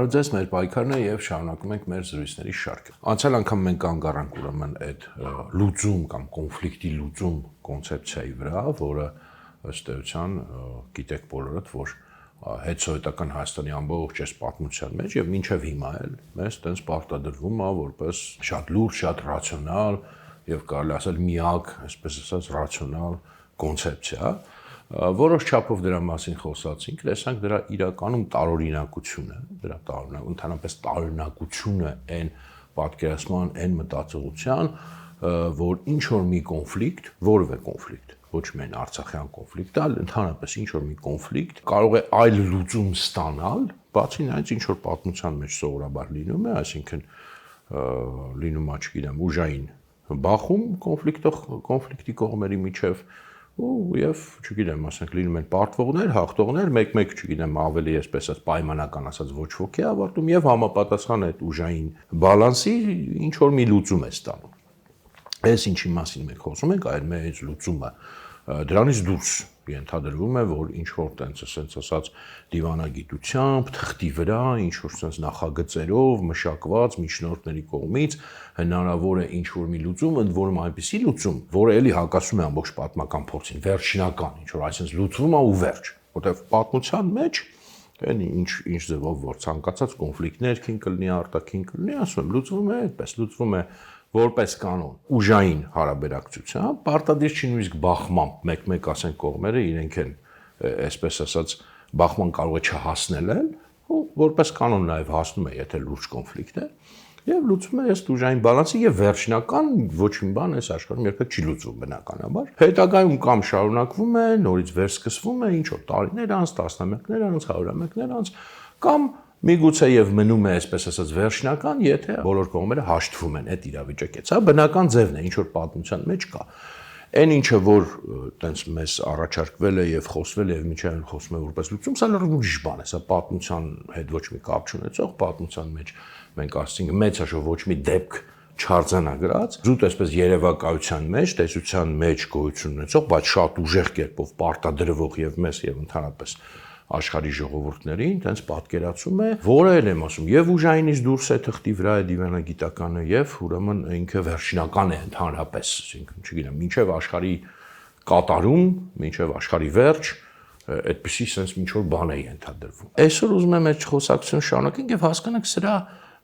Բարև ձեզ, մեր պայքարն է եւ շարունակում ենք մեր զրույցների շարքը։ Անցյալ անգամ մենք կանգ առանք ուրեմն այդ լուծում կամ կոնֆլիկտի լուծում կոնցեպցիայի վրա, որը ըստ էության գիտեք բոլորդ, որ հետսովետական Հայաստանի ամբողջ այս պատմության մեջ եւ մինչեւ հիմա էլ մեզ տենց պարտադրվում է որպես շատ լուրջ, շատ ռացիոնալ եւ կարելի ասել միակ, այսպես ասած, ռացիոնալ կոնցեպցիա, որոշ չափով դրա մասին խոսացինք, տեսանք դրա իրականում տարօրինակությունը, դրա ընդհանրապես տարօրինակությունը այն պատկերացման, այն մտածողության, որ ինչ որ մի կոնֆլիկտ, որևէ կոնֆլիկտ, ոչ միայն արցախյան կոնֆլիկտ, այլ ընդհանրապես ինչ որ մի կոնֆլիկտ կարող է այլ լուծում ստանալ, բացի նրանից ինչ որ պատմության մեջ սովորաբար լինում է, այսինքն լինում է, չգիտեմ, ուժային բախում կոնֆլիկտի կողմերի միջև եւ, չգիտեմ, ասենք լինում են պարտվողներ, հաղթողներ, մեկ-մեկ, չգիտեմ, ավելի այսպես ասած պայմանական ասած ոչ ոքի ավարտում եւ համապատասխան այդ ուժային բալանսի ինչ որ մի լուծում է ստանում։ Այս ինչի մասին մենք խոսում ենք, այլ մեր լուծումը դրանից դուրս ենթադրվում է, որ ինչ որ տենց ասած դիվանագիտությամբ, թղթի վրա, ինչ որ տենց նախագծերով մշակված միջնորդների կողմից հնարավոր է ինչ որ մի լուծում, ընդ որում այնպիսի լուծում, որը էլի հակասում է ամբողջ պատմական փորձին, վերջինական, ինչ որ այսպես լուծվում է ու վերջ, որտեղ պատմության մեջ այն ինչ ձևով որ ցանկացած կոնֆլիկտ ներքին կլինի, արտաքին կլինի, ասում եմ, լուծվում է այդպես, լուծվում է որպես կանոն ուժային հարաբերակցությամբ, պարտադիր չի նույնիսկ բախմամբ, մեկ-մեկ ասենք կողմերը իրենք են, այսպես ասած, բախման կարող է չհասնել են, ու որպես կանոն նաև հասնում է, եթե լուրջ կոնֆլիկտ է, եւ լուծվում է ըստ ուժային բալանսի եւ վերջնական ոչ մի բան այս աշխարհում երբեք չի լուծվում բնականաբար։ Հետագայում կամ շարունակվում է, նորից վերսկսվում է, ինչ որ տարիներ անց, տասնամյակներ անց, հարյուրամյակներ անց, կամ միգուցե եւ մնում է այսպես ասած վերջնական, եթե բոլոր կողմերը հաշտվում են այդ իրավիճակից, հա, բնական ձևն է, ինչ որ պատմության մեջ կա։ Այն ինչը որ տենց մեզ առաջարկվել է եւ խոսվել է եւ միջավայր խոսում է որպես լուծում, սա լրիվ ուրիշ բան է, սա պատմության հետ ոչ մի կապ չունեցող, պատմության մեջ մենք ասենք մեծաշո ոչ մի դեպք չարձանագրած, զուտ այսպես երևակայության մեջ, տեսության մեջ գոյություն ունեցող, բայց շատ ուժեղ կերպով պարտադրվող եւ մեզ եւ ընդհանրապես աշխարհի ժողովուրդներին, տենց պատկերացում է, որը էլ եմ ասում, եւ ուժայինից դուրս է թղթի վրա է դիվանագիտականը եւ ուրեմն ինքը վերջնական է ընդհանրապես, այսինքն, չգիտեմ, մինչեւ աշխարհի կատարում, մինչեւ աշխարհի վերջ, այդպեսի sense ինչ որ բան է ենթադրվում։ Այսօր ուզում եմ այդ խոսակցությունը շարունակենք եւ հասկանանք սրա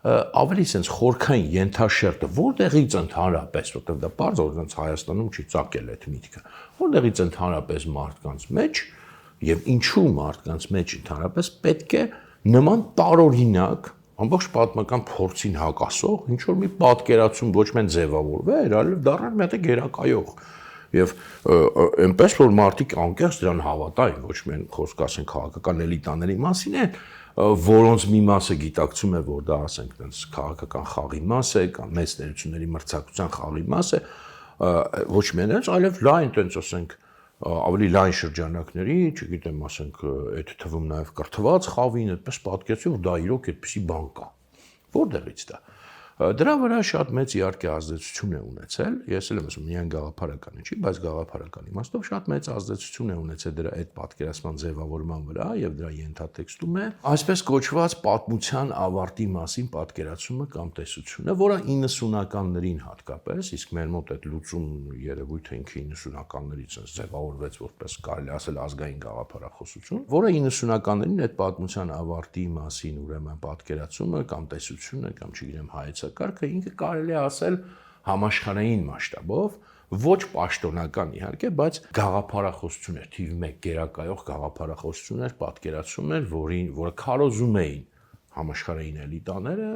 ավելի sense խորքային ենթաշերտը, որտեղից ընդհանրապես, որտեղ դա բարձր օրինակ Հայաստանում չի ծագել այդ միտքը, որտեղից ընդհանրապես մարդկանց մեջ եւ ինչու մարդկանց մեջ ընդհանրապես պետք է նման տարօրինակ ամբողջ պատմական փորձին հակասող ինչ որ մի պատկերացում ոչ միայն ձևավորվեր, այլ դառնալ մի հատ գերակայող եւ այնպես որ մարդիկ անկեղծ դրան հավատային, ոչ միայն խոսք ասենք քաղաքական էլիտաների մասին է, որոնց մի մասը գիտակցում է, որ դա ասենք այնպես քաղաքական խաղի մաս է կամ մեծ ներությունների մրցակցության խաղի մաս է, ոչ միայն այս, այլև լայն այնպես ասենք ավելի լայն շրջանակների, չգիտեմ, ասենք, այդ թվում նաև կրթված խավին, այդպես պատկերացի, որ դա իրոք այդպիսի բան կա։ Որտեղից դա։ Դրա վրա շատ մեծ իհարկե ազդեցություն է ունեցել, ես էլ եմ ասում միայն գաղափարականի չի, բայց գաղափարական իմաստով շատ մեծ ազդեցություն է ունեցել դրա այդ պատկերացման ձևավորման վրա եւ դրա ենթատեքստում է այսպես կոչված պատմության ավարտի մասին պատկերացումը կամ տեսությունը, որը 90-ականներին հատկապես, իսկ մեր մոտ այդ լուծում երևույթը ինքը 90-ականներից ձևավորվեց որպես կարելի ասել ազգային գաղափարախոսություն, որը 90-ականներին այդ պատմության ավարտի մասին ուրեմն պատկերացումը կամ տեսությունը կամ չգիտեմ հայեցակարգը ինքը կարելի է ասել համաշխարհային մասշտաբով ոչ պաշտոնական իհարկե, բայց գաղափարախոսություն էր, թիվ 1 գերակայող գաղափարախոսություն էր, պատկերացում էր, որը քարոզում էին համաշխարհային էլիտաները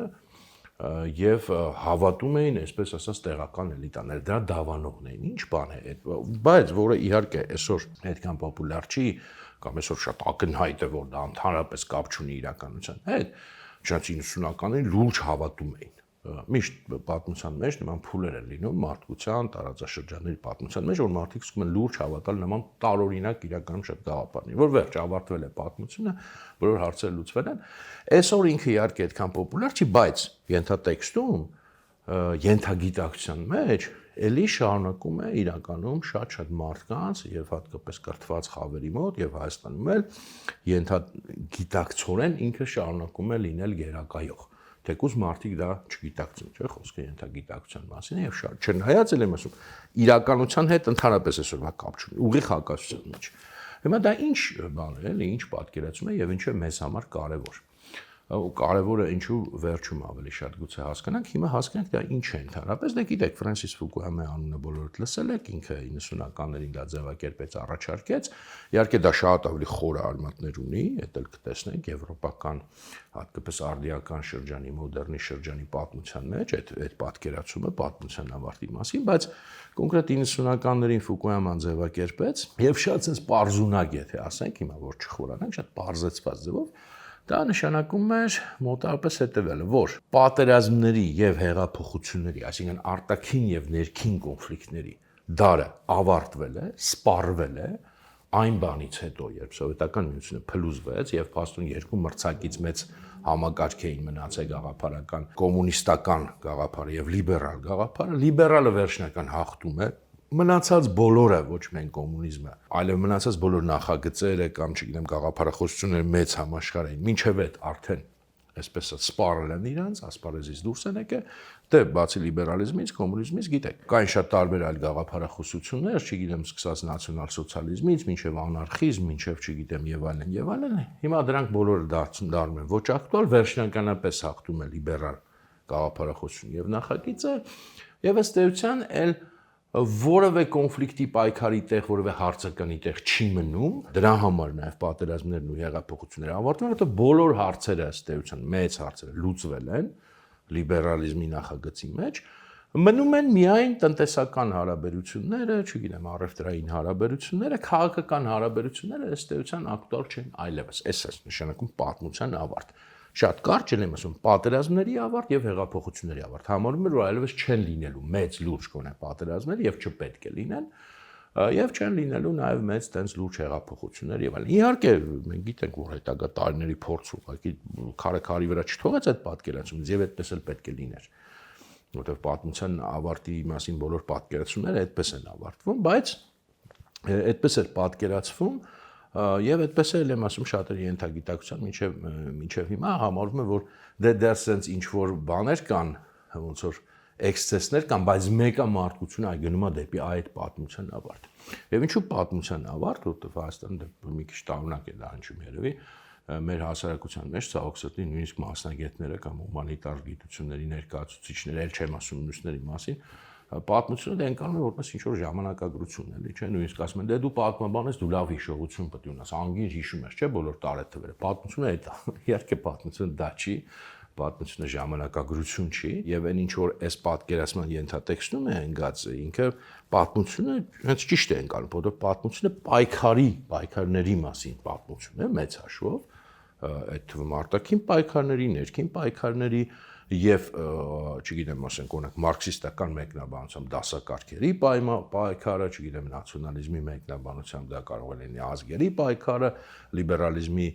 եւ հավատում էին, այսպես ասած, տեղական էլիտաները, դրա դավանողն էին։ Ինչ բան է այդ, բայց որը իհարկե այսօր այդքան պոպուլյար չի, կամ այսօր շատ ակնհայտ է, որ դա ընդհանրապես կապ չունի իրականության հետ, չնայած 90-ականներին լուրջ հավատում էին։ Միշտ պատմության մեջ նման փուլեր են լինում մարդկության, տարածաշրջանների պատմության մեջ, որ մարդիկ սկսում են լուրջ հավատալ նման տարօրինակ իրականում շատ գաղափարների, որ վերջ ավարտվել է պատմությունը, բոլոր հարցերը լուծվել են։ Այսօր ինքը իհարկե այդքան պոպուլյար չի, բայց ենթատեքստում, ենթագիտակցության մեջ էլի շարունակում է իրականում շատ մարդկանց եւ հատկապես կրթված խավերի մոտ եւ Հայաստանում էլ գիտակցորեն ինքը շարունակում է լինել գերակայող։ Թեկուզ մարդիկ դա չգիտակցեն, չէ՞, խոսքը ենթագիտակցության մասին է եւ շատ չնայած էլ եմ ասում, իրականության հետ ընդհանրապես այսօրվա կապ չունի, ուղիղ հակասության մեջ։ Հիմա դա ինչ բան է, էլի, ինչ պատկերացում է եւ ինչու է մեզ համար կարեւոր։ Կարևորը ինչու վերջում ավելի շատ գուցե հասկանանք, հիմա հասկանանք դա ինչ է ընդհանրապես, դե գիտեք Ֆրանսիս Ֆուկույամի անունը բոլորդ լսել եք, ինքը 90-ականներին դա ձևակերպեց, առաջարկեց, իհարկե դա շատ ավելի խորը արմատներ ունի, դա էլ կտեսնենք եվրոպական, հատկապես արդիական շրջանի, մոդեռնի շրջանի պատմության մեջ, այդ պատկերացումը պատմության ավարտի մասին, բայց կոնկրետ 90-ականներին Ֆուկույաման ձևակերպեց եւ շատ sense պարզունակ եթե ասենք, հիմա որ չխորանանք, շատ պարզեցված ձևով դա նշանակում էր մոտավորապես հետևելը, որ պատերազմների եւ հեղափոխությունների, այսինքն արտաքին եւ ներքին կոնֆլիկտների դարը ավարտվել է, սպառվել է այն բանից հետո, երբ սովետական միությունը փլուզվեց եւ փաստուն երկու մրցակից մեծ համակարգ էին մնացել գաղափարական, կոմունիստական գաղափարը եւ լիբերալ գաղափարը, լիբերալը վերջնական հաղթում է մնացած բոլորը, ոչ միայն կոմունիզմը, այլև մնացած բոլոր նախագծերը կամ չգիտեմ գաղափարախոսությունները մեծ համաշխարհային, մինչև այդ արդեն այսպես սպառել են իրանց, ասպարեզից դուրս են եկել, դե բացի լիբերալիզմից, կոմունիզմից, գիտեք, կային շատ տարբեր այլ գաղափարախոսություններ, չգիտեմ, սկսած նացիոնալ սոցիալիզմից, մինչև անարխիզմ, մինչև չգիտեմ եւ այլն, հիմա դրանք բոլորը դառնում են ոչ ակտուալ, վերջնականապես հաղթում է լիբերալ գաղափարախոսություն եւ նախագիծը, եւ ըստ էության էլ որևէ կոնֆլիկտի պայքարի տեղ, որևէ հարցականի տեղ չի մնում, դրա համար նաև պատերազմներն ու հեղափոխությունները ավարտվում են, որտեղ բոլոր հարցերը ըստ էության մեծ հարցերը լուծվել են լիբերալիզմի նախագծի մեջ, մնում են միայն տնտեսական հարաբերությունները, չգիտեմ, առևտրային հարաբերությունները, քաղաքական հարաբերությունները ըստ էության ակտուալ չեն այլևս, այս է նշանակում պատմության ավարտ։ Շատ կարճ եմ ասում, պատերազմների ավարտ եւ հեղափոխությունների ավարտ։ Համարում եմ, որ այլևս չեն լինելու մեծ լուրջ կոնե պատերազմներ եւ չպետք է լինեն, եւ չեն լինելու նաեւ մեծ տենց լուրջ հեղափոխություններ եւ այլն։ Իհարկե, մենք գիտենք, որ հետագա տարիների փորձ ուղղակի քարի վրա չթողեց այդ պատկերացումից եւ այդպես էլ պետք է լիներ։ Որտեղ պատմության ավարտի մասին բոլոր պատկերացումները այդպես են ավարտվում, բայց այդպես էլ պատկերացվում եւ այդպես էլ եմ ասում շատերի ենթագիտակցության մինչեւ հիմա համարվում է որ դեռ sense ինչ որ բաներ կան ոնց որ էքսցեսներ կան բայց մեկը մարդկությունը այ գնում է դեպի այդ պատմության ավարտ եւ ինչու պատմության ավարտ որտեղ Հայաստանը մի քիչ տարօրինակ է դա հնչում երևի մեր հասարակության մեջ ցավոք սրտի նույնիսկ մասնագետները կամ հումանիտար գիտությունների ներկայացուցիչները ել չեմ ասում մյուսների մասին պատմությունը դա ընկալում է որպես ինչ-որ ժամանակագրություն էլի, չէ՞, նույնիսկ ասում են, դե դու պատմաբան ես, դու լավ հիշողություն պետք է ունենաս, անգիր հիշում ես, չէ՞, բոլոր տարեթվերը։ Պատմությունը է դա։ Իհարկե պատմությունը դա չի, պատմությունը ժամանակագրություն չի, եւ այն ինչ որ այս պատկերացման ենթատեքստում է ընկած, ինքը պատմությունը հենց ճիշտ է ընկալում, որովհետեւ պատմությունը պայքարների մասին պատմություն է մեծ հաշվով, այդ թվում արտաքին պայքարների, ներքին պայքարների եւ չգիտեմ, ասենք օրինակ մարքսիստական մեկնաբանությամբ դասակարգերի պայքարը, չգիտեմ, նացիոնալիզմի մեկնաբանությամբ դա կարող է լինի ազգերի պայքարը, լիբերալիզմի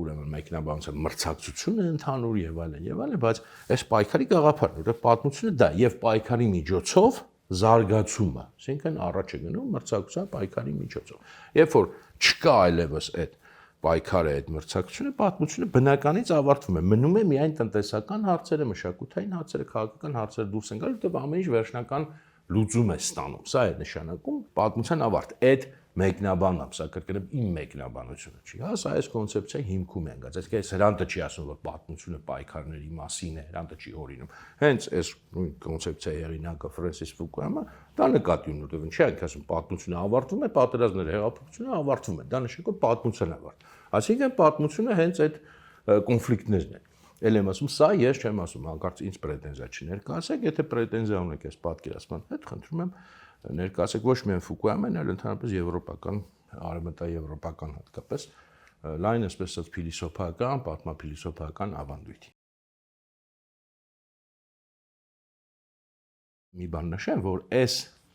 ուրեմն մեկնաբանությամբ մրցակցությունը ընդհանուր եւ այլն, բայց այս պայքարի գաղափարն է, որը պատմությունը դա եւ պայքարի միջոցով զարգացումը, այսինքն առաջ է գնում մրցակցության պայքարի միջոցով։ Երբ որ չկա այլևս այդ պայքարը այդ մրցակցությունը պատմությունը բնականից ավարտվում է մնում է միայն տնտեսական հարցերը մշակութային հարցերը քաղաքական հարցերը դուրս են գալու որտեղ ամեն ինչ վերջնական լուծում է ստանում սա է նշանակում պատմության ավարտ այդ մեկնաբանն սա կրկնեմ իմ մեկնաբանությունը չի հա սա այս կոնցեպցիայի հիմքում է ընկած այսինքն այս հրանտը չի ասում որ պատմությունը պայքարների մասին է հրանտը չի օրինում հենց այս նույն կոնցեպցիայի հեղինակը Ֆրանսիս Ֆուկույամը դա նկատի ունի որտեղ չի ասում պատմությունը ավարտվում է պատերազմները հեղափոխությունը ավարտվում է դա նշանակում պատմության ավարտ այսինքն պատմությունը հենց այդ կոնֆլիկտներն են Էլ եմ ասում, սա ես չեմ ասում, հանկարծ ինձ պրետենզիա չներկայացեք, եթե պրետենզիա ունեք այս պատկերացման հետ, խնդրում եմ ներկայացեք ոչ միայն Ֆուկույամին, այլ ընդհանրապես եվրոպական, արևմտաեվրոպական հատկապես լայն այսպես ասած փիլիսոփայական, պատմափիլիսոփայական ավանդույթի։ Մի բան նշեմ, որ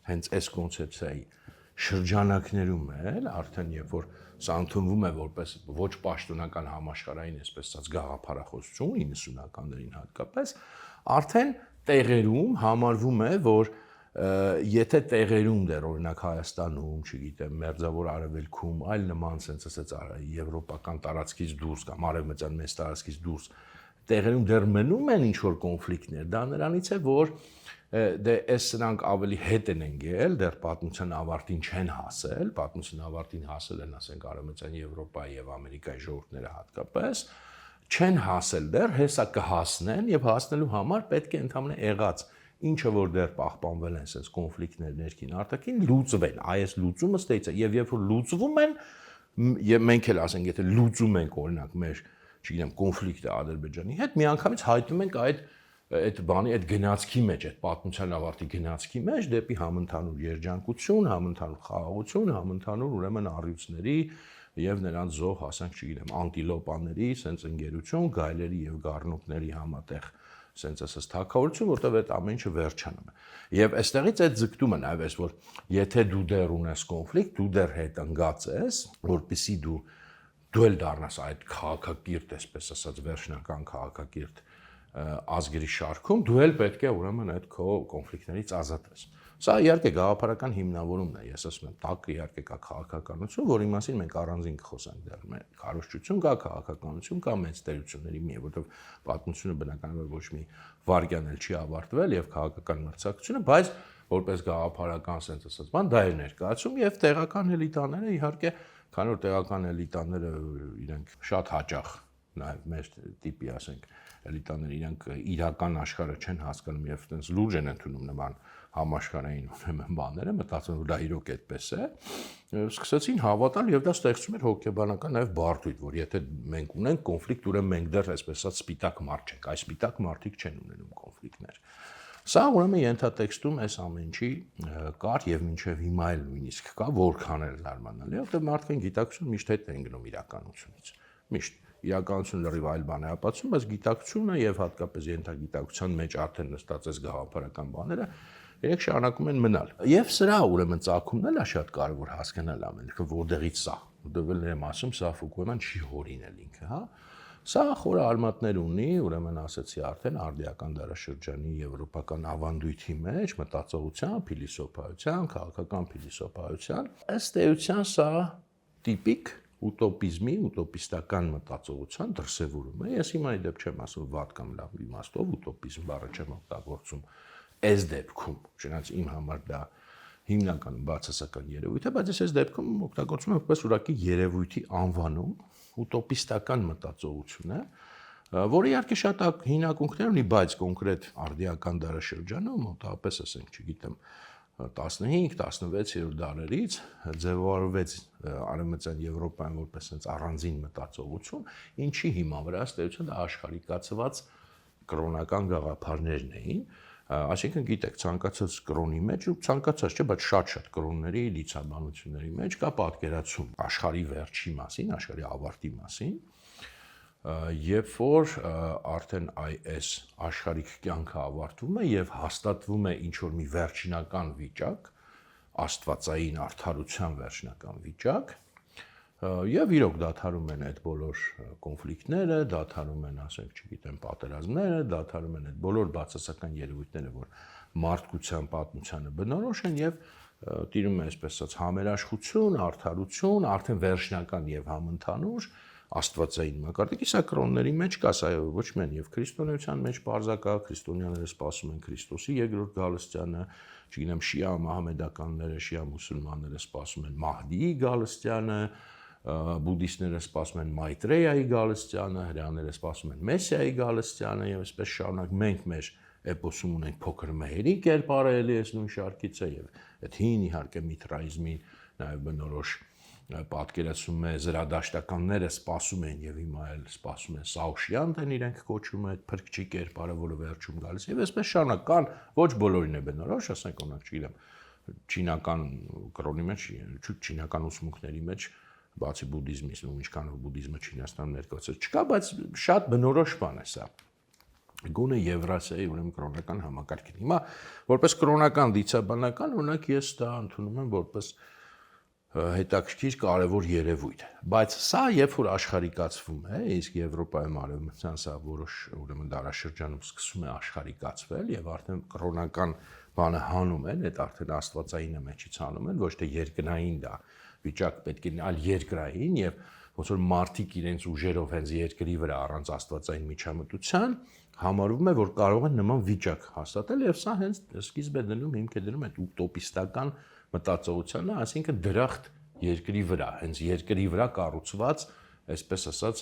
հենց այս կոնցեպցիայի շրջանակներում էլ արդեն երբ որ սա ընդունվում է որպես ոչ պաշտոնական համաշխարհային այսպես ասած գաղափարախոսություն 90-ականներին հատկապես արդեն տեղերում համարվում է որ Եթե տեղերում դեռ օրինակ Հայաստանում, չգիտեմ, Մերձավոր Արևելքում, այլ նման sense ասած եվրոպական տարածքից դուրս կամ արևմտյան մեծ տարածքից դուրս տեղերում դեռ մնում են ինչ որ կոնֆլիկտներ, դա նրանից է, որ դե այս սրանք ավելի հետ են ընկել, դեռ պատմության ավարտին չեն հասել, պատմության ավարտին հասել են, ասենք, արևմտյան Եվրոպայի եւ Ամերիկայի ժողովուրդները հատկապես, չեն հասել դեռ, հեսա կհասնեն եւ հասնելու համար պետք է ընդհանրապես եղած ինչը որ դեռ պահպանվել են sense կոնֆլիկտներ ներքին արտաքին լուծվեն, այս լուծումը ստեյցը եւ երբ որ լուծվում են եւ մենք էլ ասենք եթե լուծում ենք օրինակ մեր, չգիտեմ, կոնֆլիկտը Ադրբեջանի հետ, միանգամից հայտնում ենք այդ բանի այդ գնացքի մեջ, այդ պատմության ավարտի գնացքի մեջ դեպի համընդհանուր երջանկություն, համընդհանուր խաղաղություն, համընդհանուր ուրեմն առյուծների եւ նրանց զոհ հասանք, չգիտեմ, անտիլոպաների, sense ընկերություն, գայլերի եւ գառնուկների համատեղ sense ասած թակավորություն, որտեղ այդ ամեն ինչը վերջանում է։ Եվ այստեղից այդ ձգտումը նաեւ էս, որ եթե դու դեռ ունես կոնֆլիկտ, դու դեռ հետ ընկած ես, որպեսզի դու էլ դառնաս այդ քաղաքակիրթ, այսպես ասած, վերջնական քաղաքակիրթ ազգերի շարքում, դու էլ պետք է ուրեմն այդ քո կոնֆլիկտներից ազատվես։ Սա իհարկե գաղափարական հիմնավորումն է, ես ասում եմ, տակ իհարկե կա քաղաքականություն, որի մասին մենք առանձին կխոսենք դեռ մեր քարոզչություն կա, քաղաքականություն կա, մեծ տերությունների մի, որովհետև պատմությունը բնականաբար ոչ մի վայրկյան էլ չի ավարտվել եւ քաղաքական մրցակցությունը, բայց որպես գաղափարական sense ասած, բան դա է ներկայացում եւ տեղական էլիտաները իհարկե, քանի որ տեղական էլիտաները իրենք շատ հաճախ նաեւ մեր տիպի, ասենք, էլիտաները իրենք իրական աշխարհը չեն հասկանում եւ այդպես լուրջ են ընդունում նման համաշխարհային ուրեմն բաները, մտածում որ դա իրոք այդպես է, սկսեցին հավատալ եւ դա ստեղծում էր հոգեբանական նաեւ բարդույթ, որ եթե մենք ունենք կոնֆլիկտ, ուրեմն մենք դեռ այսպես ասած սպիտակ մարդ չենք, այս սպիտակ մարդիկ չեն ունենում կոնֆլիկտներ։ Սա ուրեմն ենթատեքստում այս ամեն ինչի կար եւ մինչեւ հիմա էլ նույնիսկ կա, որքան էլ զարմանալի, որտեղ մարդկային գիտակցությունը միշտ հետ են գնում իրականությունից։ Միշտ իրականությունը լրիվ այլ բան է ապացուցում, բայց գիտակցությունը եւ հատկապես ենթագիտակցության մեջ արդեն նստած այս գաղափարական բաները իրենք շարունակում են մնալ։ Եվ սրա ուրեմն ծագումն էլ է շատ կարևոր հասկանալ ամենքը, որտեղից սա, որտեղ եմ ասում, սա Ֆուկուեման չի հորինել ինքը, հա։ Սա խորը արմատներ ունի, ուրեմն ասացի արդեն արդիական դարաշրջանի եվրոպական ավանդույթի մեջ, մտածողության, փիլիսոփայության, քաղաքական փիլիսոփայության, ըստ էության սա տիպիկ ուտոպիզմի, ուտոպիստական մտածողության դրսևորում է։ Ես հիմա իդեպ չեմ ասում վատ կամ լավ իմաստով, ուտոպիզմ բառը չեմ օգտագործում այս դեպքում, չնայած իմ համար դա հիմնականում բացասական երևույթ է, բայց այս դեպքում օգտագործում եմ որպես ուրակի երևույթի անվանում, ուտոպիստական մտածողություն է, որը իհարկե շատ հին ակունքներ ունի, բայց կոնկրետ արդիական դարաշրջանում, մոտավորապես ասենք, չգիտեմ, 15-16-րդ դարերից ձևավորվեց արևմտյան Եվրոպայում որպես այնց առանձին մտածողություն, ինչի հիման վրա ըստ էության դա աշխարհիկացված կրոնական գաղափարներն էին, այսինքն գիտեք, ցանկացած կրոնի մեջ ու ցանկացած չէ, բայց շատ կրոնների լիցաբանությունների մեջ կա պատկերացում աշխարհի վերջի մասին, աշխարհի ավարտի մասին, երբ որ արդեն այս աշխարհիկ կյանքը ավարտվում է եւ հաստատվում է ինչ որ մի վերջինական վիճակ, աստվածային արդարության վերջնական վիճակ, եւ իրոք դադարում են այդ բոլոր կոնֆլիկտները, դադարում են, ասենք, չգիտեմ, պատերազմները, դադարում են այդ բոլոր բացասական երևույթները, որ մարդկության պատմությանը բնորոշ են եւ տիրում է այսպես ասած համերաշխություն, արդարություն, արդեն վերջնական եւ համընդհանուր աստվածային մակարդակի, սա կրոնների մեջ կա, սա ոչ միայն եւ քրիստոնեության մեջ բարձակա, քրիստոնյաները սպասում են Քրիստոսի երկրորդ գալստյանը, չգիտեմ, շիա մահամեդականները, շիա մուսուլմանները սպասում են Մահդիի գալստյանը, բուդդիստները սպասում են Մայտրեյայի գալստյանը, հրեաները սպասում են Մեսիայի գալստյանը եւ այսպես շարունակ մենք մեր էպոսում ունենք փոքր մեհերի կերպարը էլի այս նույն շարքից է եւ այդ հին իհարկե միտրայիզմին նաեւ բնորոշ պատկերացում է զրադաշտականները սպասում են եւ հիմա էլ սպասում են Սաուշյանտ են իրենք կոչում այդ փրկչի կերպարը, որը վերջում գալիս եւ այսպես շարունակ կան ոչ բոլորին է բնորոշ, ասենք օրինակ չգիտեմ չինական կրոնի մեջ, չինական ուսմունքների մեջ բացի բուդդիզմից, ու ինչքանով բուդդիզմը Չինաստանում ներկայացած չկա, բայց շատ բնորոշ բան է սա։ Գոնե Եվրասիայի ուրեմն կրոնական համակարգին։ Հիմա որպես կրոնական դիցաբանական, օրինակ ես դա ընդունում եմ որպես հետաքրքիր կարևոր երևույթ։ Բայց սա երբ որ աշխարհիկացվում է, իսկ Եվրոպայում արևմտյան սա որոշ ուրեմն դարաշրջանում սկսում է աշխարհիկացվել եւ արդեն կրոնական բանը հանում են, այդ արդեն աստվածայինը մեջից հանում են, ոչ թե երկնային դա վիճակ պետք է լինի, այլ երկրային եւ ոնց որ մարդիկ իրենց ուժերով հենց երկրի վրա առանց աստվածային միջամտության համարվում է, որ կարող են նման վիճակ հաստատել եւ սա հենց սկիզբ է դնում, հիմք է դնում այդ ուտոպիստական մտածողությանը, այսինքն դրախտ երկրի վրա, հենց երկրի վրա կառուցված, այսպես ասած,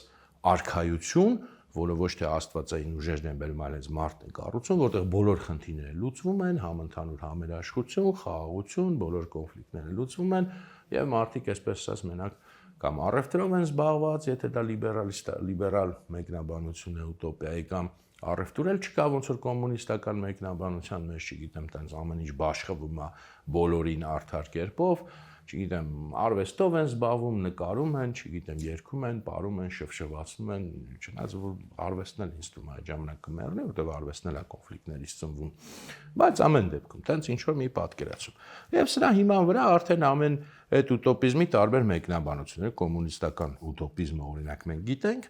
արքայություն, որը ոչ թե աստվածային ուժերն են բերում, այլ հենց մարդն է կառուցում, որտեղ բոլոր խնդիրները լուծվում են, համընդհանուր համերաշխություն, խաղաղություն, բոլոր կոնֆլիկտները լուծվում են եւ մարդիկ այսպես ասած մենակ կամ առևտրով են զբաղված, եթե դա լիբերալ մեկնաբանություն է ուտոպիայի կամ առևտուր էլ չկա ոնց որ կոմունիստական մեկնաբանության մեջ, չգիտեմ, տենց ամեն ինչ բաշխվում է բոլորին արդար կերպով, չգիտեմ, արվեստով են զբաղվում, նկարում են, չգիտեմ, երգում են, պարում են, շվշվացնում են, չնայած որ արվեստն էլ ինձ թվում է այդ ժամանակ կմեռնի, որտեղ արվեստն էլ է կոնֆլիկտներից ծնվում, բայց ամեն դեպքում տենց ինչ որ մի պատկերացում։ Եվ սրա հիման վրա արդեն ամեն այդ ուտոպիզմի տարբեր մեկնաբանություններ, կոմունիստական ուտոպիզմը օրինակ մենք գիտենք,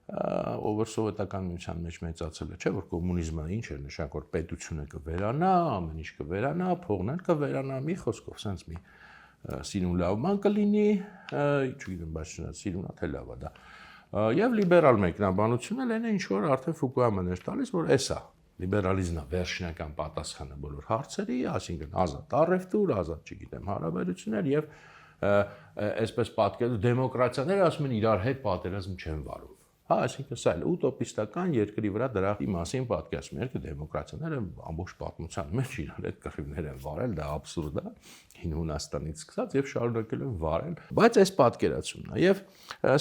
ով սովետական միության մեջ մեծացել է, չէ՞ որ կոմունիզմը ինչ էր նշանակում, որ պետությունը կվերանա, ամեն ինչ կվերանա, փողն էլ կվերանա, մի խոսքով, sense մի սիրուն լավման կլինի, չգիտեմ, բայց սիրունա թե լավա դա։ Եվ լիբերալ մեկնաբանությունը լեն է ինչ որ արդեն Ֆուկույաման էր տալիս, որ էսա լիբերալիզմը վերջնական պատասխանը բոլոր հարցերի, այսինքն ազատ առևտուր, ազատ, չգիտեմ, հարաբերություններ եւ այսպես պատկերել դեմոկրատիաները ասում են իրար հետ պատերազմ չեն վարում։ Հա, այսինքն սա էլ ուտոպիստական երկրի վրա դրախտի մասին պատկերացում է, դեմոկրատիաները ամբողջ պատմության մեջ իրար հետ կռիվներ են վարել, դա աբսուրդ է, հին Հունաստանից սկսած եւ շարունակել են վարել, բայց այս պատկերացումն է եւ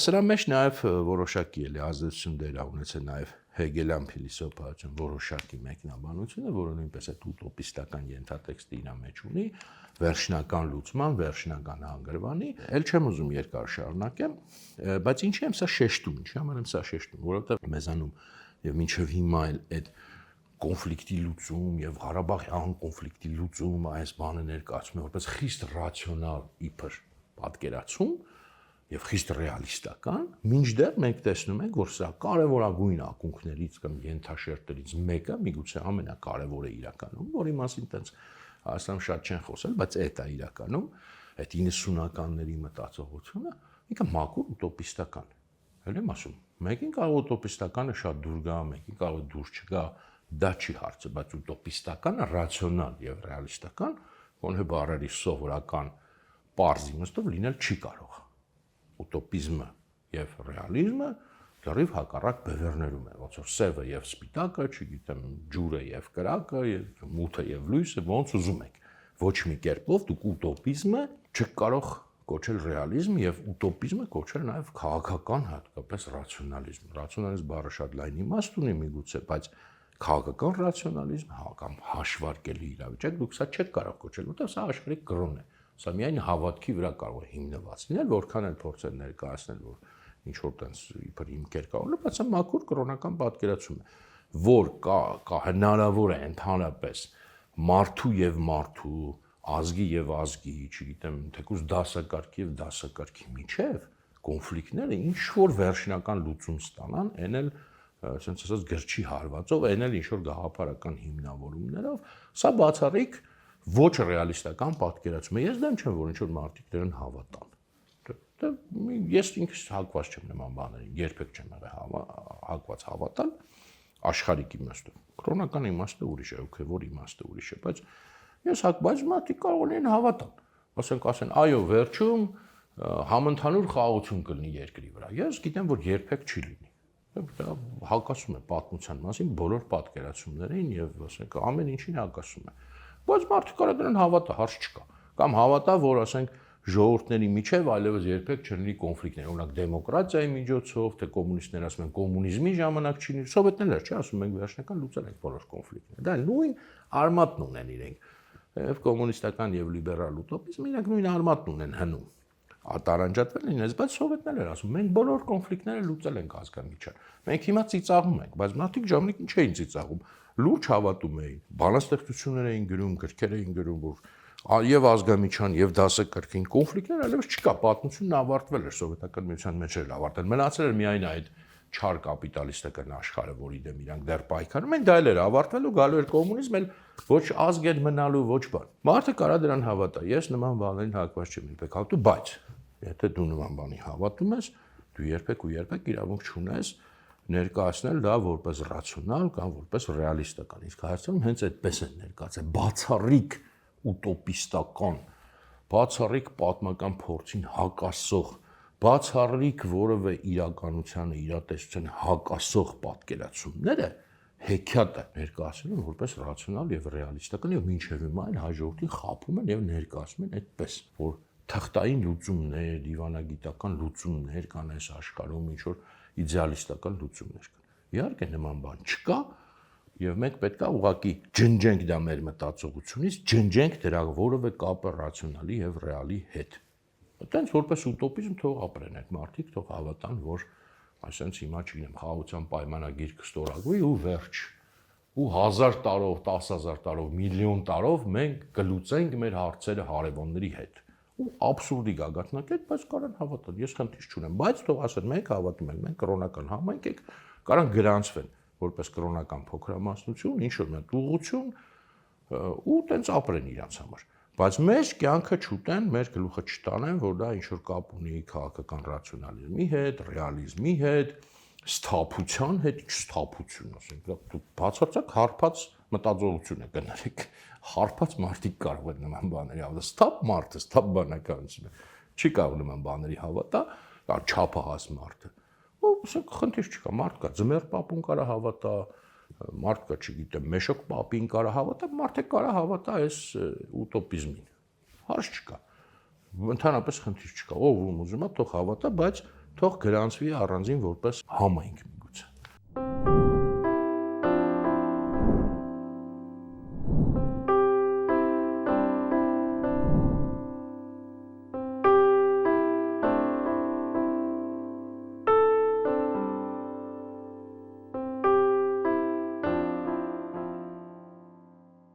սրա մեջ նաեւ որոշակի էլի ազդեցություն դեր ունեցել նաեւ Հեգելյան փիլիսոփայության որոշակի մեկնաբանությունը, որը նույնպես այդ ուտոպիստական ենթատեքստը իր մեջ ունի, վերջնական լուծման, վերջնական հանգրվանի, ել չեմ ուզում երկար շարունակեմ, բայց ինչի եմ սա շեշտում, ինչի համար եմ սա շեշտում, որովհետև մեզանում եւ մինչեւ հիմա էլ այդ կոնֆլիկտի լուծում եւ Ղարաբաղյան կոնֆլիկտի լուծում այս բանը ներկայացում է որպես խիստ ռացիոնալ իբր պատկերացում եւ խիստ ռեալիստական, մինչդեռ մենք տեսնում ենք, որ սա կարևորագույն ակունքներից կամ ենթաշերտերից մեկը, միգուցե ամենակարևորը իրականում, որի մասին տենց Հայաստանում շատ չեն խոսել, բայց այդ է իրականում, այդ 90-ականների մտածողությունը, ինքը մաքուր ուտոպիստական։ Հենց եմ ասում, մեկին կարող ուտոպիստականը շատ դուր գա, մեկին կարող դուր չգա, դա չի հարցը, բայց ուտոպիստականը ռացիոնալ եւ ռեալիստական, ոնց բառերի սովորական պարզ իմաստով լինել չի կարող։ Ուտոպիզմը եւ ռեալիզմը լրիվ հակառակ բևեռներում է, ոնց որ սևը եւ սպիտակը, չգիտեմ, ջուրը եւ կրակը, մութը եւ լույսը, ոնց ուզում եք։ Ոչ մի կերպով դուք ուտոպիզմը չեք կարող կոչել ռեալիզմ եւ ուտոպիզմը կոչել նաեւ քաղաքական, հատկապես ռացիոնալիզմ։ Ռացիոնալիզմ բառը շատ լայն իմաստ ունի միգուցե, բայց քաղաքական ռացիոնալիզմ կամ հաշվարկելի իրավիճակ դուք սա չեք կարող կոչել, որտեղ սա աշխարհի կրոն է։ Սա միայն հավատքի վրա կարող է հիմնված լինել, որքան էլ փորձեն ներկայացնել, որ ինչ որ տենց իբր հիմքեր կա, բայց սա մաքուր կրոնական պատկերացում է, որ կա հնարավոր է ընդհանրապես մարդու եւ մարդու, ազգի եւ ազգի, չգիտեմ, թեկուզ դասակարգի եւ դասակարգի միջև կոնֆլիկտները ինչ որ վերջնական լուծում ստանան, այն էլ ասենց ասած գրչի հարվածով, այն էլ ինչ որ գաղափարական հիմնավորումներով, սա բացառիկ ոչ ռեալիստական պատկերացում է։ Ես դեմ չեմ, որ ինչ որ մարդիկ դրան հավատան։ Ես ինքս հակված չեմ նման բաներին, երբեք չեմ եղել հակված հավատալ աշխարհիկ իմաստով։ Կրոնական իմաստը ուրիշ է, հոգևոր իմաստը ուրիշ է, բայց ես հակված մարդիկ կարող են հավատալ։ Ասեն, այո, վերջում համընդհանուր խաղաղություն կլինի երկրի վրա։ Ես գիտեմ, որ երբեք չի լինի։ Դա հակասում է պատմության մասին բոլոր պատկերացումներին եւ ասենք ամեն ինչին հակասում է։ Բայց մարդը կարող է դրան հավատա, հարց չկա։ Կամ հավատա, որ ասենք ժողովուրդների միջև այլևս երբեք չլինի կոնֆլիկտներ, օրինակ դեմոկրատիայի միջոցով, թե կոմունիստները ասում են կոմունիզմի ժամանակ չի լինի, սովետներն էլ չի ասում ենք վերջնական լուծել ենք բոլոր կոնֆլիկտները։ Դա նույն արմատն ունեն իրենք։ Եվ կոմունիստական եւ լիբերալ ուտոպիզմը իրենք նույն արմատն ունեն հնում։ Տարանջատվել են, բայց սովետներն էլ ասում մենք բոլոր կոնֆլիկտները լուծել ենք ազգամիջան։ Մենք հիմա ծիծաղում ենք, բայց մարդիկ ժամանակին չէին ծիծաղում։ Լուրջ հավատում էին, բանաստեղծություններ էին գրում, գրքեր էին գրում, որ Եվ ազգամիջյան եւ դասակարգին կոնֆլիկտներ այլևս չկա, պատմությունն ավարտվել էր, սովետական միության մեջ էր ավարտել, մնացել էր միայն այդ չար կապիտալիստական աշխարհը, որի դեմ իրանք դեռ պայքարում են, դա էլ էր ավարտվել ու գալու էր կոմունիզմ, էլ ոչ ազգ էր մնալու, ոչ բան։ Մարդը կարա դրան հավատա, ես նման բաներին հակված չեմ երբեք հավատում, բայց եթե դու նման բանի հավատում ես, դու երբեք ու երբեք իրավունք չունես ներկայացնել դա որպես ռացիոնալ կամ որպես ռեալիստական։ Իսկ Հայաստանում հենց այդպես են ներկայացել, բացառիկ ուտոպիստական, բացառիկ պատմական փորձին հակասող, բացառիկ որևէ իրականությանը, իրատեսությանը հակասող պատկերացումները հեքիաթը ներկայացնում են որպես ռացիոնալ եւ ռեալիստական եւ մինչեւ հիմա այն հաջորդին խափում են եւ ներկայացնում են այդպես, որ թղթային լուծումներ, դիվանագիտական լուծումներ կան այս աշխարհում, ինչ որ իդեալիստական լուծումներ կան։ Իհարկե նման բան չկա, եւ մենք պետք է ուղղակի ջնջենք դա մեր մտածողությունից, ջնջենք դրա որևէ կապը ռացիոնալի եւ ռեալի հետ։ Այդտենց որպես ուտոպիզմ թող ապրեն այդ մարդիկ, թող հավատան, որ այսինքն հիմա չգիտեմ, խաղաղության պայմանագիր կստորագրվի ու վերջ։ Ու 1000 տարով, 10000 տարով, միլիոն տարով մենք կլուծենք մեր հարցերը հարևանների հետ։ Ու աբսուրդի գագաթնակետ, բայց կարան հավատալ, ես խնդիր չունեմ, բայց թող ասեն մենք հավատում ենք, մենք կրոնական համայնք ենք, կարան գրանցվեն որպես կրոնական փոքրամասնություն, ինչ որ մեկ ուղղություն ու տենց ապրեն իրաց համար։ Բայց մեր կյանքը չուտեն, մեր գլուխը չտանեն, որ դա ինչ որ կապ ունի քաղաքական ռացիոնալիզմի հետ, ռեալիզմի հետ, սթափության հետ, ինչ սթափություն, ասենք, դու բացարձակ հարբած մտածողություն է կներեք։ Հարբած մարդիկ կարող են նման բաների հավատալ։ Սթափ մարդը, սթափ բանականությունը չի կարող նման բաների հավատա, կամ չափահաս մարդը։ Ու ասենք խնդիր չկա, մարդ կա, ձմեռ պապուն կարա հավատա, մարդ կա, չգիտեմ, մեշոկ պապին կարա հավատա, մարդը կարա հավատա այս ուտոպիզմին։ Հարց չկա։ Ընդհանրապես խնդիր չկա։ Ով ուզում է թող հավատա, բայց թող գրանցվի առանձին որպես համայնք միգուցե։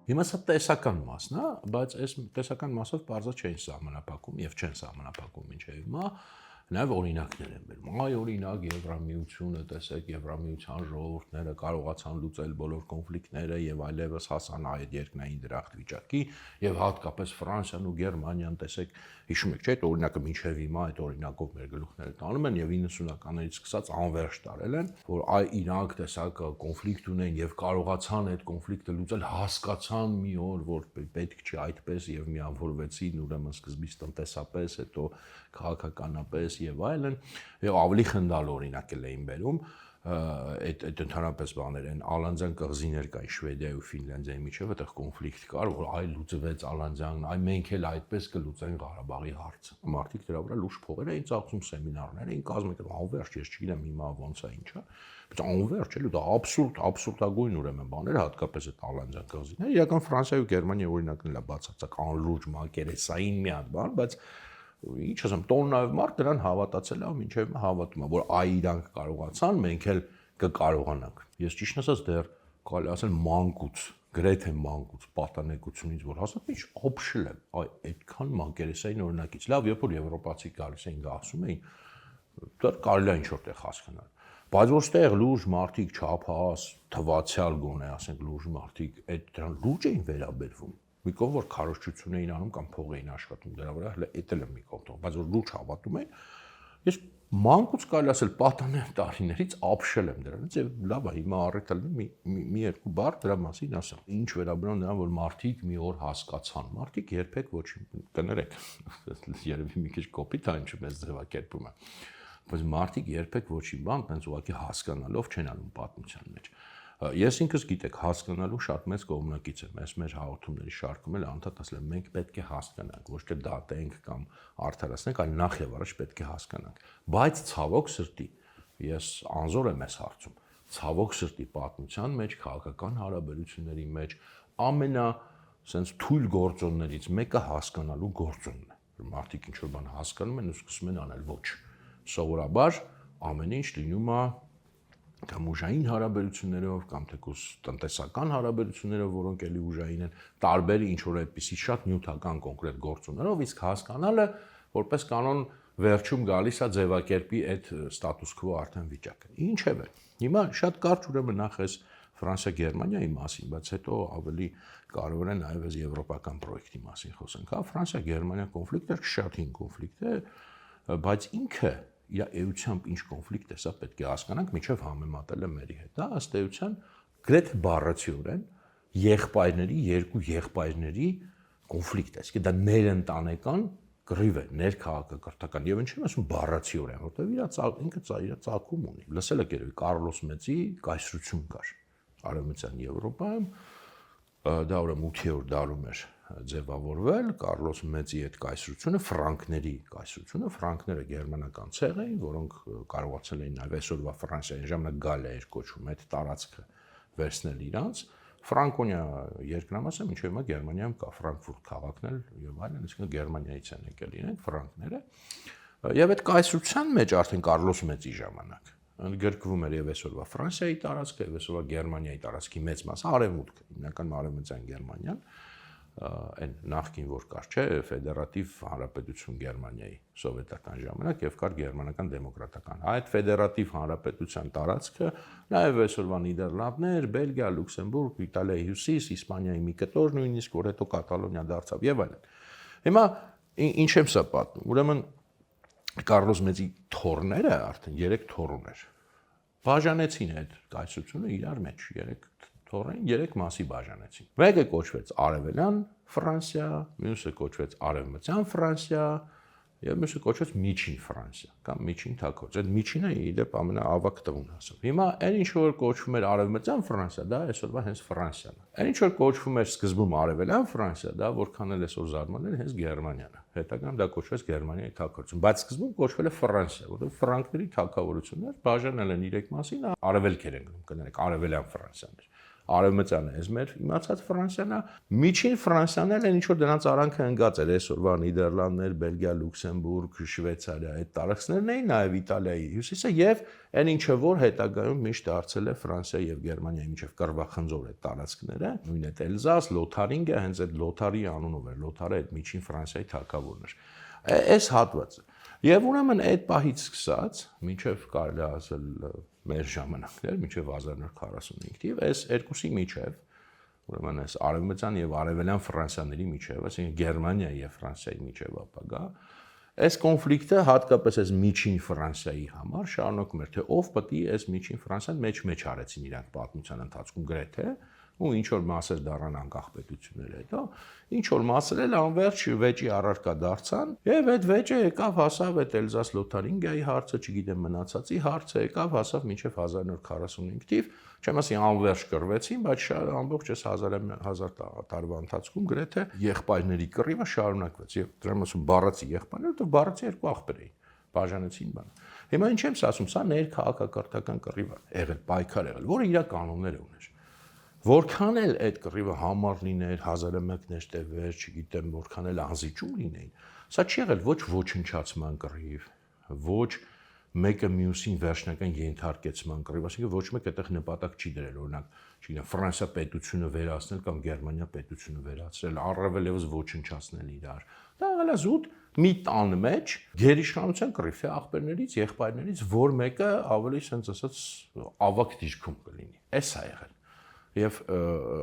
Հիմա սա տեսական մասն է, բայց այս տեսական մասով բարձր չեն սահմանափակում եւ չեն սահմանափակում մինչեւ հիմա, նաեւ օրինակներ են բերում։ Այ օրինակ Եվրամիությունը, տեսեք, Եվրամիության ժողովուրդները կարողացան լուծել բոլոր կոնֆլիկտները եւ այլևս հասան այդ երկնային դրախտ վիճակի եւ հատկապես Ֆրանսիան ու Գերմանիան, տեսեք, հիշում եք, չէ՞, այդ օրինակը մինչեւ հիմա այդ օրինակով մեր գլուխները տանում են եւ 90-ականներից սկսած անվերջ տարել են, որ այ իրանք տեսակ կոնֆլիկտ ունեն եւ կարողացան այդ կոնֆլիկտը լուծել, հասկացան մի օր, որ պետք չի այդպես եւ միավորվեցին, ուրեմն սկզբից տնտեսապես, հետո քաղաքականապես եւ այլն, եւ ավելի խնդալ օրինակ էլ էին բերում այդ ընդհանրապես բաներ են Ալանդյան կղզիներ կային Շվեդիայի ու Ֆինլանդիայի միջև, այդտեղ կոնֆլիկտ կար, որ այ լուծվեց Ալանդյան, այ մենք էլ այդպես կլուծենք Ղարաբաղի հարցը։ Մարդիկ դրա վրա լուրջ փողեր էին ծախսում, սեմինարներ էին կազմել, անվերջ, ես չգիտեմ հիմա ոնց է ինչա, բայց անվերջ էլի դա աբսուրդագույն ուրեմն բաներ, հատկապես այդ Ալանդյան կղզիները, իրական Ֆրանսիա ու Գերմանիա օրինակն էլ է բացարձակ անլուրջ մակերեսային մի հատ բան, բայց ինչ ասեմ, տոննայով մարդ դրան հավատացել է, մինչև հավատում է, որ այ իրանք կարողացան, մենք էլ կկարողանանք։ Ես ճիշտ ասած դեռ կարելի ասել մանկուց, գրեթե մանկուց պատանեկությունից, որ հասած ինչ օփշել եմ, այ այդքան մակերեսային օրինակից։ Լավ, երբ որ եվրոպացի գալիս էին ասում էին, դեռ կարելի է ինչ որտեղ հասկանալ։ Բայց որ ստեղ լուրջ մարդիկ չափահաս, թվացial գոնե, ասենք լուրջ մարդիկ այդ դրան լուրջ էին վերաբերվում։ Մի կողմ որ քարոզչություն էին անում կամ փող էին աշխատում դրա վրա, հələ էտել եմ մի կողմ, բայց որ լուրջ հավատում էին, ես մանկուց կարելի ասել պատանեկան տարիներից ապշել եմ դրանից եւ լավ է հիմա առիթ մի երկու բառ դրա մասին ասեմ։ Ինչ վերաբերում նրան, որ մարդիկ մի օր հասկացան, մարդիկ երբեք ոչ կներեք, երևի մի քիչ կոպիտ այն չմեզ ձևակերպումը, բայց մարդիկ երբեք ոչի բան տենց ուղղակի հասկանալով չեն անում պատմության մեջ։ Ես ինքս գիտեք հասկանալու շատ մեծ կողմնակից եմ, այս մեր հաղորդումների շարքում էլ անդադ ասել եմ, մենք պետք է հասկանանք, ոչ թե դատենք կամ արդարացնենք, այլ նախ եւ առաջ պետք է հասկանանք։ Բայց ցավոք սրտի, ես անզոր եմ այս հարցում, ցավոք սրտի պատմության մեջ, քաղաքական հարաբերությունների մեջ սենց թույլ գործոններից մեկը հասկանալու գործոնն է։ Մարդիկ ինչ որ բան հասկանում են ու սկսում են անել ոչ։ Սովորաբար ամեն ինչ լինում է կամ ուժային հարաբերություններով, կամ թեկուզ տնտեսական հարաբերություններով, որոնք էլի ուժային են, տարբեր ինչ որ այդպիսի շատ նյութական կոնկրետ գործոններով, իսկ հասկանալը որպես կանոն վերջում գալիս է ձևակերպի այդ ստատուս քվո արդեն վիճակը։ Ինչևէ, հիմա շատ կարճ ուրեմն նախ էս Ֆրանսիա-Գերմանիայի մասին, բայց հետո ավելի կարևոր է նաև այս եվրոպական պրոյեկտի մասին խոսենք։ Հա, Ֆրանսիա-Գերմանիա կոնֆլիկտը շատ հին կոնֆլիկտ է, բայց ինքը իր էությամբ ինչ կոնֆլիկտ է, սա պետք է հասկանանք, միջև համեմատելը մերի հետ։ Դա ըստ էության գրեթե բառացիորեն եղբայրների, երկու եղբայրների կոնֆլիկտ է։ Իսկ դա ներընտանեկան կռիվ է, ներքաղաքակրթական եւ ինչի՞ եմ ասում բառացիորեն, որտեղ ինքը իր ծագում ունի։ Լսել եք երևի Կարլոս Մեծի կայսրություն կար Արևմտյան Եվրոպայում, դա ուրեմն 8-րդ դարում էր ձևավորվել Կարլոս Մեծի այդ կայսրությունը, ֆրանկների կայսրությունը, ֆրանկները գերմանական ցեղ էին, որոնք կարողացել էին նաև այսօրվա Ֆրանսիայի ժամանակ Գալիա էր կոչվում այդ տարածքը վերցնել իրանց, Ֆրանկոնիա երկրամասը մինչև հիմա Գերմանիայում կա, Ֆրանկֆուրտ քաղաքն էլ եւ այլն, այսինքն Գերմանիայից են եկել իրենք ֆրանկները, եւ այդ կայսրության մեջ արդեն Կարլոս Մեծի ժամանակ ընդգրկվում էր եւ այսօրվա Ֆրանսիայի տարածքը, եւ այսօրվա Գերմանիայի տարածքի մեծ մասը, արևմուտքը, հիմնական արևմտյան Գերմանիան, այն նախքին որ կար, չէ, ֆեդերատիվ հանրապետություն Գերմանիայի սովետական ժամանակ եւ կար գերմանական դեմոկրատական։ Այդ ֆեդերատիվ հանրապետության տարածքը նաեւ այսօրվա Նիդերլանդներ, Բելգիա, Լյուքսեմբուրգ, Իտալիայի հյուսիս, Իսպանիայի մի կտոր նույնիսկ, որ հետո Կատալոնիա դարձավ եւ այլն։ Հիմա ինչ եմ սա պատմում։ Ուրեմն Կարլոս Մեծի թոռները արդեն 3 թոռ ուներ։ Բաժանեցին այդ կայսրությունը իրար մեջ 3 թոռին 3 մասի բաժանեցին։ Մեկը կոչվեց Արևելյան Ֆրանսիա, մյուսը կոչվեց Արևմտյան Ֆրանսիա, եւ մյուսը կոչվեց Միջին Ֆրանսիա կամ Միջին Թագործ։ Այդ միջինը իդեպ ամենաավագ տղուն ասում։ Հիմա այն ինչ որ կոչվում էր Արևմտյան Ֆրանսիա, դա այսօրվա հենց Ֆրանսիան է։ Այն ինչ որ կոչվում էր սկզբում Արևելյան Ֆրանսիա, դա որքան էլ այսօր զարմանալի հենց Գերմանիան է։ Հետագայում դա կոչվեց Գերմանիայի Թագորձություն, բայց սկզբում կոչվել է Ֆրանսիա, որովհետեւ ֆրանկների թագավորությունն էր, բաժանել են 3 մասին, արևելքեր են գնում, կներեք, Արևելյան Ֆրանսիան էր։ Արևմտյանը էս մեր իմացած Ֆրանսիան է, միջին Ֆրանսիան էլ ինչ որ դրանց արանքը ընկած էր այսօրվա Նիդերլանդներ, Բելգիա, Լյուքսեմբուրգ, Շվեյցարիա, այդ տարածքներն էին, նաև Իտալիայի հյուսիսը եւ այն ինչը որ հետագայում միշտ դարձել է Ֆրանսիա եւ Գերմանիայի միջև կռվախնձոր այդ տարածքները, նույն այդ Էլզաս, Լոթարինգը, հենց այդ Լոթարի անունով էր, Լոթարը այդ միջին Ֆրանսիայի թագավորն էր։ Այս հատվածը եւ ուրեմն այդ պահից սկսած, մինչեւ կարելի ասել մեր ժամանակներ, մինչև 1945 թիվ, այս երկուսի միջև, ուրեմն այս արևմտյան եւ արևելյան Ֆրանսիաների միջև, այսինքն Գերմանիայի եւ Ֆրանսիայի միջև ապագա, այս կոնֆլիկտը հատկապես այս միջին Ֆրանսիայի համար շարունակում էր, թե ով պետք է այս միջին Ֆրանսիան մեջ արեցին իրանք պատմության ընթացքում գրեթե, ու ինչ որ մասեր դառան անկախ պետություններ հետո, ինչ որ մասեր էլ անverջ վեճի առարկա դարձան, եւ այդ վեճը եկավ հասավ այդ Էլզաս Լոթարինգիայի հարցը, չգիտեմ մնացածի հարցը, եկավ հասավ մինչև 1945 թիվ, չեմ ասի անverջ կռվեցին, բայց ամբողջ այս 1000 տարվա ընթացքում գրեթե եղբայրների կռիվը շարունակվեց, եւ դրան ասում բառացի եղբայրներ, որտեղ բառացի երկու աղբեր էին, բաժանեցին բան։ Հիմա ինչ եմ ասում, սա ներքաղաքակրթական կռիվ է եղել, պայքար եղել, որը իր կանոններ ուներ։ Որքան էլ այդ կռիվը համառ լիներ, 1001 ներտևեր, չգիտեմ, որքան էլ անզիջում լինեին, սա չի եղել ոչ ոչնչացման կռիվ, ոչ մեկը մյուսին վերջնական ենթարկեցման կռիվ, այսինքն ոչ մեկ այդտեղ նպատակ չի դրել, օրինակ, չգիտեմ, Ֆրանսիա պետությունը վերացնել կամ Գերմանիա պետությունը վերացնել, առավել եւս ոչնչացնել իրար։ Դա եղել է զուտ մի տան մեջ գերիշխանության կռիվ, թե աղբերներից, եղբայրներից, որ մեկը ավելի sense ասած ավակ դիրքում կլինի։ Էս է եղել։ Եվ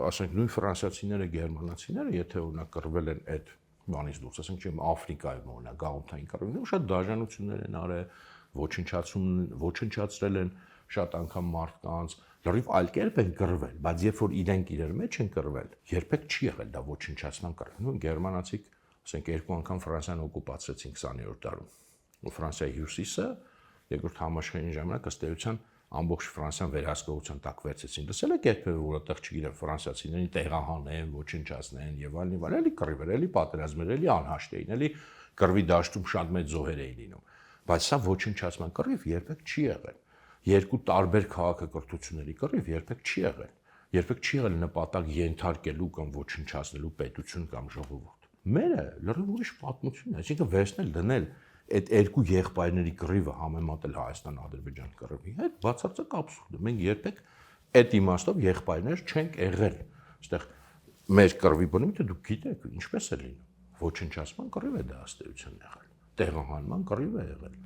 ասենք նույն ֆրանսիացիները, գերմանացիները, եթե օրինակ կռվել են այդ բանից դուրս, ասենք չեմ Աֆրիկայում օրինակ գաղութային կռիվներ, շատ դաժանություններ են արել, ոչնչացրել են շատ անգամ մարդկանց, լրիվ այլ կերպ են կռվել, բայց երբ որ իրենք իրար մեջ են կռվել, երբեք չի եղել դա ոչնչացման կռիվ։ Նույն գերմանացիք, ասենք երկու անգամ Ֆրանսիան օկուպացրեցին 20-րդ դարում։ Ու Ֆրանսիայի հյուսիսը երկրորդ համաշխարհային ժամանակ ըստ էության ամբողջ Ֆրանսիան վերահսկողության տակ վերցեցին։ Լսել եք երբևէ որտեղ չգիտեմ ֆրանսիացիներին տեղահանեն, ոչնչացնեն եւ այլն, էլի կռիվեր, էլի պատերազմներ, էլի անհաշտ էին, էլի կռվի դաշտում շատ մեծ զոհեր էին լինում։ Բայց սա ոչնչացման կռիվ երբեք չի եղել։ Երկու տարբեր քաղաքակրթությունների կռիվ երբեք չի եղել։ Երբեք չի եղել նպատակ ենթարկելու կամ ոչնչացնելու պետություն կամ ժողովուրդ։ Մերը լրիվ ուրիշ պատմություն է, այսինքն վերցնել դնել այդ երկու եղբայրների կռիվը համեմատել Հայաստան-Ադրբեջան կռվի հետ, բացարձակ աբսուրդ է։ Մենք երբեք այդ իմաստով եղբայրներ չենք եղել։ Այստեղ մեր կռվի բնույթը դուք գիտեք, ինչպես է լինում։ Ոչնչացման կռիվ է դա ըստեյության եղել։ Տեղահանման կռիվ է եղել։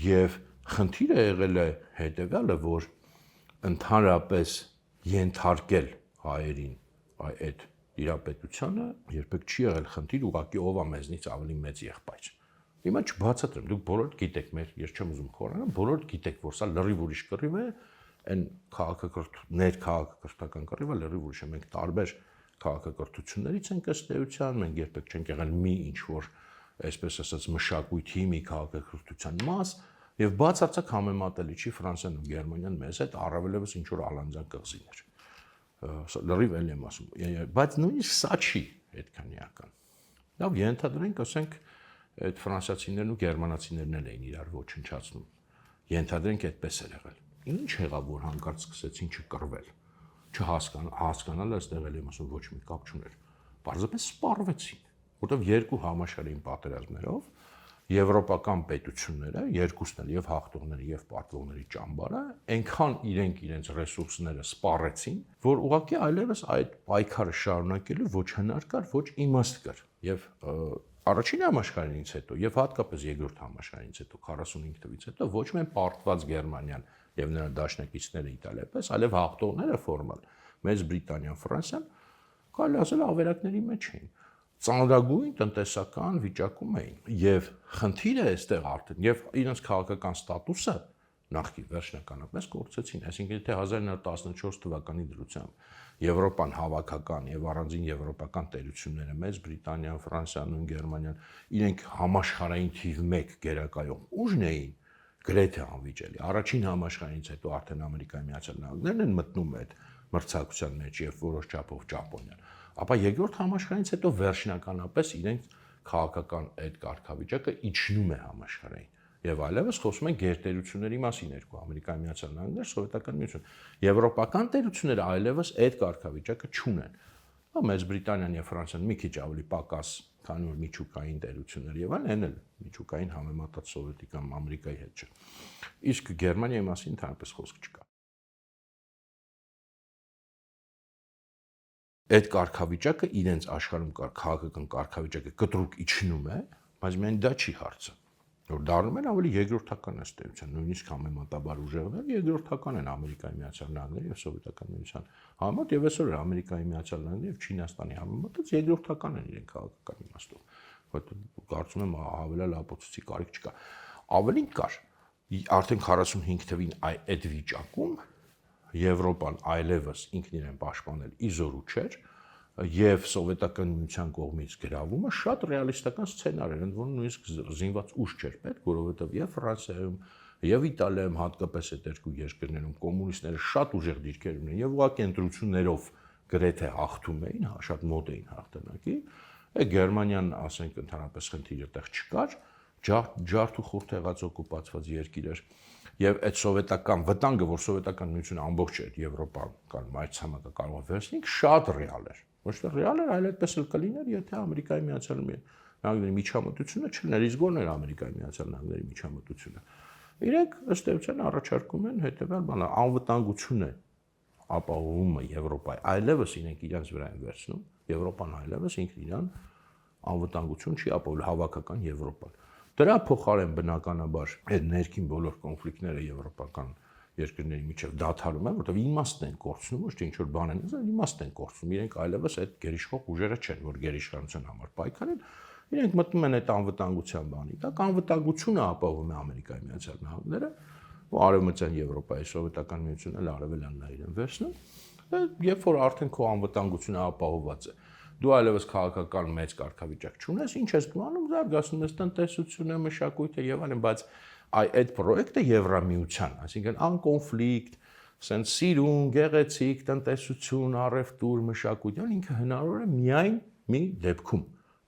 Եվ խնդիրը եղել է հետևյալը, որ ընդհանրապես ենթարկել հայերին այդ իրապետությանը երբեք չի եղել խնդիր, ուղղակի ով է մեզնից ավելի մեծ եղբայր։ Հիմա չբացատրեմ, դուք բոլորդ գիտեք, ես չեմ ուզում խորանալ, բոլորդ գիտեք, որ սա լրիվ ուրիշ կռիվ է, այն քաղաքակրթական կռիվը լրիվ ուրիշ է։ Մենք տարբեր քաղաքակրթություններից ենք ըստ էության, մենք երբեք չենք եղել մի ինչ-որ, այսպես ասած, մշակույթի մի քաղաքակրթության մաս, եւ բացարձակ համեմատելի չի Ֆրանսիան ու Գերմանիան մեզ հետ, առավելևս ինչ-որ ալանձան կղզիներ։ Լրիվ էլ եմ ասում, բայց նույնիսկ սա չի այդքան էական։ Լավ, ենթադրենք, ասենք, այդ ֆրանսիացիներն ու գերմանացիներն էլ էին իրար ոչնչացնում։ Ենթադրենք այդպես էր եղել։ Ինչ եղավ, որ հանկարծ սկսեցին չկռվել, չհասկանալ, այստեղ էլ եմ ասում, ոչ մի կապ չուներ։ Պարզապես սպառվեցին, որտեղ երկու համաշխարհային պատերազմներով եվրոպական պետությունները, երկուսն էլ եւ հաղթողների եւ պատվողների ճամբարը, այնքան իրենց ռեսուրսները սպառեցին, որ ուղղակի այլևս այդ պայքարը շարունակելու ոչ հնար կար, ոչ իմաստ կար։ Եվ առաջին համաշխարհայինից հետո եւ հատկապես երկրորդ համաշխարհայինից հետո 45 թվականից հետո ոչ միայն պարտված Գերմանիան եւ նրա դաշնակիցները Իտալիայպես, այլև հաղթողները ֆորմալ Մեծ Բրիտանիան, Ֆրանսիան, կարելի ասել ավերակների մեջ էին։ Ծանրագույն տնտեսական վիճակում էին եւ խնդիրը այստեղ արդեն եւ իրենց քաղաքական ստատուսը նախկին վերջնականապես կորցեցին, այսինքն թե 1914 թվականի դրությամբ Եվրոպան հավաքական եւ առանձին եվրոպական տերությունները Մեծ Բրիտանիան, Ֆրանսիան ու Գերմանիան իրենք համաշխարհային թիվ 1 գերակայող ուժն էին գրեթե անվիճելի։ Առաջին համաշխարհայինից հետո արդեն Ամերիկայի Միացյալ Նահանգներն են մտնում այդ մրցակցության մեջ եւ որոշ չափով Ճապոնիան։ Ապա երկրորդ համաշխարհայինից հետո վերջնականապես իրենց քաղաքական այդ կարգավիճակը իջնում է համաշխարհային եւ այլևս խոսում են գերտերությունների մասին երկու Ամերիկայի Միացյալ Նահանգներ, Սովետական Միություն։ Եվրոպական տերությունները այլևս այդ կարգավիճակը չունեն։ Մեծ Բրիտանիան եւ Ֆրանսիան մի քիչ ավելի պակաս, քանի որ միջուկային տերություններ եւ այլն էլ միջուկային համեմատած սովետական Ամերիկայի հետ չէ։ Իսկ Գերմանիայի մասին ընդհանրապես խոսք չկա։ Այդ կարգավիճակը իրենց աշխարհում կար քաղաքական կարգավիճակը կտրուկ իջնում է, բայց միայն դա չի հարցը, որ դառնում են ավելի երկրորդական ըստեյության, նույնիսկ համեմատաբար ուժեղներ երկրորդական են Ամերիկայի Միացյալ Նահանգների եւ Սովետական Միության համեմատ եւ այսօր Ամերիկայի Միացյալ Նահանգների եւ Չինաստանի համեմատած երկրորդական են իրենք քաղաքական իմաստով, որտեղ կարծում եմ հավելյալ ապացույցի կարիք չկա։ Ավելին կար, արդեն 45 թվին այդ վիճակում Եվրոպան այլևս ինքն իրեն պաշտպանել իզորու չէր եւ Սովետական Միության կողմից գրավումը շատ ռեալիստական սցենար էր, ընդ որում նույնիսկ զինված ուժ չէր պետք, որովհետեւ եւ Ֆրանսիայում եւ Իտալիայում հատկապես այդ երկու երկրներում կոմունիստները շատ ուժեղ դիրքեր ունեն եւ ուղղակի ընտրություններով գրեթե հաղթում էին, շատ մոտ էին հաղթանակի։ Գերմանիան, ասենք, ընդհանրապես խնդիրը տեղ չկար, ջարդ ու խորթ եղած օկուպացված երկիր էր։ Եվ այդ սովետական վտանգը, որ Սովետական Միությունը ամբողջ այդ Եվրոպան կամ մայրցամաքը կարող է վերցնել, շատ ռեալ էր։ Ոչ թե ռեալ էր, այլ այդպես էլ կլիներ, եթե Ամերիկայի Միացյալ Նահանգների միջամտությունը չլիներ, իսկ ո՞րն էր Ամերիկայի Միացյալ Նահանգների միջամտությունը։ Իրենք ըստ էության առաջարկում են հետևյալ բանը, անվտանգությունը ապահովումը Եվրոպայի, այլևս իրենք իրենց վրա են վերցնում, Եվրոպան այլևս ինքն իրան անվտանգություն չի ապահովել հավաքական Եվրոպան։ Դրա փոխարեն բնականաբար այդ ներքին բոլոր կոնֆլիկտները եվրոպական երկրների միջև դադարում են, որտեղ իմաստն են կորցնում, ոչ թե ինչ-որ բան են, այլ իմաստ են կորցնում։ Իրենք այլևս այդ գերիշխող ուժերը չեն, որ գերիշխանության համար պայքարեն, իրենք մտնում են այդ անվտանգության բանի։ Դա անվտանգությունը ապահովում է Ամերիկայի Միացյալ Նահանգները, ու Արևմտյան Եվրոպայի Սովետական Միությունն էլ արևելյաններ են վերցնում, երբ որ արդեն քո անվտանգությունը ապահովված է։ Դու այլևս քաղաքական մեծ կարգավիճակ չունես, ինչ ես դու անում, զարգացնում ես տնտեսությունը, մշակույթը եւ այլն, բայց այդ պրոյեկտը Եվրամիության, այսինքն անկոնֆլիկտ, ասեն սիրուն, գեղեցիկ տնտեսություն, առևտուր, մշակույթ, ինքը հնարավոր է միայն մի դեպքում,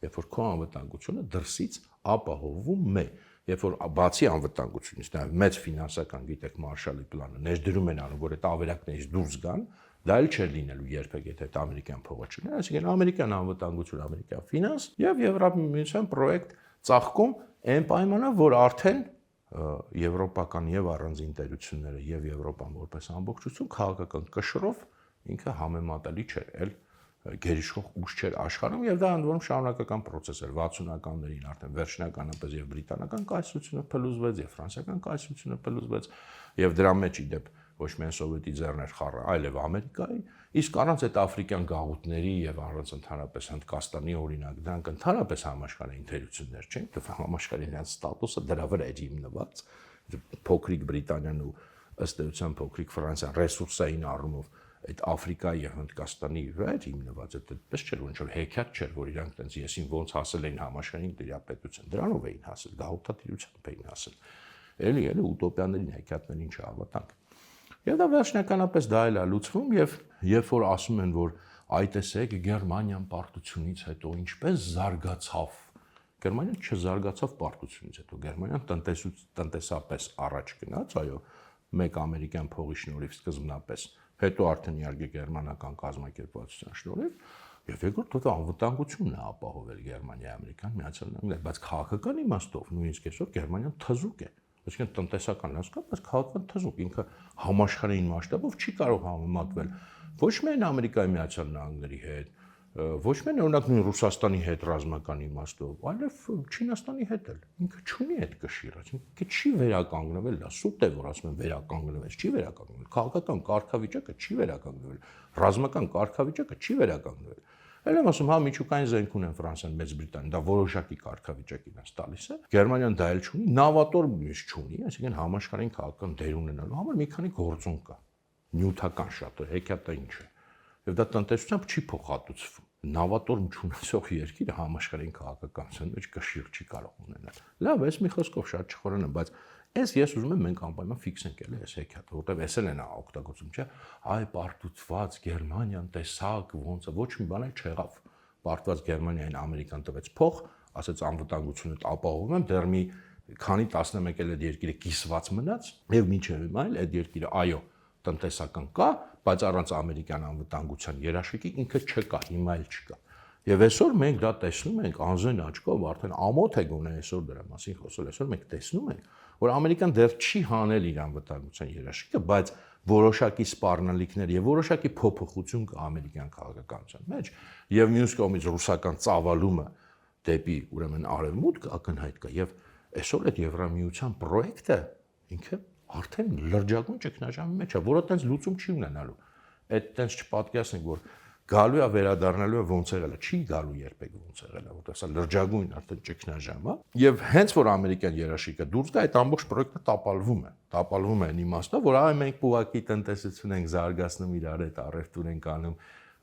երբ որ քո անվտանգությունը դրսից ապահովում է, երբ որ բացի անվտանգությունից նաև մեծ ֆինանսական, գիտեք, Մարշալի պլանը ներդրում են անում, որ այդ ավերակներից դուրս գան, դա էլ չէր լինելու երբեք, եթե այդ ամերիկյան փողը չուներ, այսինքն ամերիկյան անվտանգություն, ամերիկյան ֆինանս եւ Եվրամիության պրոյեկտ ծաղկում Այն պայմանով, որ արդեն եվրոպական եւ առանձին տերությունները եւ Եվրոպան որպես ամբողջություն քաղաքական կշռով ինքը համեմատելի չէր, այլ գերիշխող ուժ չէր աշխարհում եւ դա ընդ որում շարունակական process էր 60-ականներին արդեն վերջնականապես եւ բրիտանական կայսրությունը փլուզվեց եւ ֆրանսիական կայսրությունը փլուզվեց եւ դրա մեջ իդեպ ոչ միայն սովետի ձեռներ խառը, այլև Ամերիկայի, իսկ առանց այդ աֆրիկյան գաղութների եւ առանց ընդհանրապես Հնդկաստանի օրինակ, դրանք ընդհանրապես համաշխարհային թերություններ չեն, դա համաշխարհային ստատուսը դրա վրա էր հիմնված, փոքրիկ Բրիտանիան ու ըստ էության փոքրիկ Ֆրանսիան ռեսուրսային առումով այդ Աֆրիկայի եւ Հնդկաստանի վրա էր հիմնված, այդպես չէր, որ ինչ-որ հեքիաթ չէր, որ իրանք տենց եսին ոնց հասել էին համաշխարհային տիրապետության, դրանով էին հասել, գաղութատիրությամբ էին հասել, էլի ուտոպիաներին, հեքիաթներին չհավատանք։ Եվ դա վերջնականապես դա էլ է լուծվում եւ երբ որ ասում են, որ այ տեսեք Գերմանիան պարտությունից հետո ինչպես զարգացավ, Գերմանիան չզարգացավ պարտությունից հետո, Գերմանիան տնտեսապես առաջ գնաց, այո, մեկ ամերիկյան փողի շնորհիվ սկզբնապես, հետո արդեն իհարկե գերմանական կազմակերպվածության շնորհիվ եւ երկրորդ դա անվտանգությունն է ապահովել Գերմանիայի Ամերիկան Միացյալ Նահանգները, բայց քաղաքական իմաստով նույնիսկ այսօր Գերմանիան թզուկ է, այսինքն տնտեսական հասկանում, բայց քաղաքական թզուկ ինքը համաշխարհային մասշտաբով չի կարող համեմատվել ոչ միայն Ամերիկայի Միացյալ Նահանգների հետ, ոչ միայն օրինակ նույն Ռուսաստանի հետ ռազմական իմաստով, այլև Չինաստանի հետ էլ։ Ինքը չունի այդ կշիռը, ինքը չի վերականգնվել, դա սուտ է, որ ասում են վերականգնվել, չի վերականգնվել։ Քաղաքական կարգավիճակը չի վերականգնվել, ռազմական կարգավիճակը չի վերականգնվել։ Այլ եմ ասում, հա միջուկային զենք ունեն Ֆրանսիան, Մեծ Բրիտանիան, դա որոշակի կարգավիճակ իրենց տալիս է։ Գերմանիան դա էլ չունի, նավատոր միշտ չունի, այսինքն համաշխարհային քաղաքական դեր ունենալու համար մի քանի գործոն կա։ Նյութական շատ է, հեքիաթը ինչ է։ Եվ դա տնտեսությամբ չի փոխհատուցվում։ Նավատորմ չունեցող երկիրը համաշխարհային քաղաքականության մեջ կշիռ չի կարող ունենալ։ Լավ, այս մի խոսքով շատ չխորանա, բայց ես ուզում եմ մենք անպայման ֆիքսենք էլի այս հեքիաթը, որտեղ էսել են օգտագործում, չէ՞։ Այ պարտուցված Գերմանիան տեսակ ոնց ոչ մի բան չեղավ։ Պարտված Գերմանիային Ամերիկան տվեց փող, ասաց անվտանգությունը ապահովում եմ, դեռ մի քանի 11 էլ այդ երկիրը կիսված մնաց, եւ մինչեւ հիմա էլ այդ երկիրը այո տնտեսական կա, բայց առանց ամերիկյան անվտանգության երաշխիքի ինքը չկա, հիմա էլ չկա։ Եվ այսօր մենք դա տեսնում ենք անզեն աչքով, արդեն ամոթ է գոնե այսօր դրա մասին խոսել, այսօր մենք տեսնում ենք, որ Ամերիկան դեռ չի հանել իր անվտանգության երաշխիքը, բայց որոշակի սպառնալիքներ եւ որոշակի փոփոխություն կա ամերիկյան քաղաքականության մեջ, եւ մյուս կողմից ռուսական ծավալումը դեպի ուրեմն արևմուտք ակնհայտ կա, եւ այսօր այդ Եվրամիության պրոյեկտը ինքը արդեն լրջագույն ճգնաժամի մեջ է, որը տենց լուծում չի ունենալու։ Այդ տենց չպատկերացնենք, որ գալու է վերադառնալու է ոնց եղել է, չի գալու երբեք ոնց եղել է, որտեղ սա լրջագույն արդեն ճգնաժամ է։ Եվ հենց որ ամերիկյան երաշխիքը դուրս գա, այդ ամբողջ պրոյեկտը տապալվում է այն իմաստով, որ այ մենք ուղղակի տնտեսություն ենք զարգացնում իրար հետ, առևտուր ենք անում,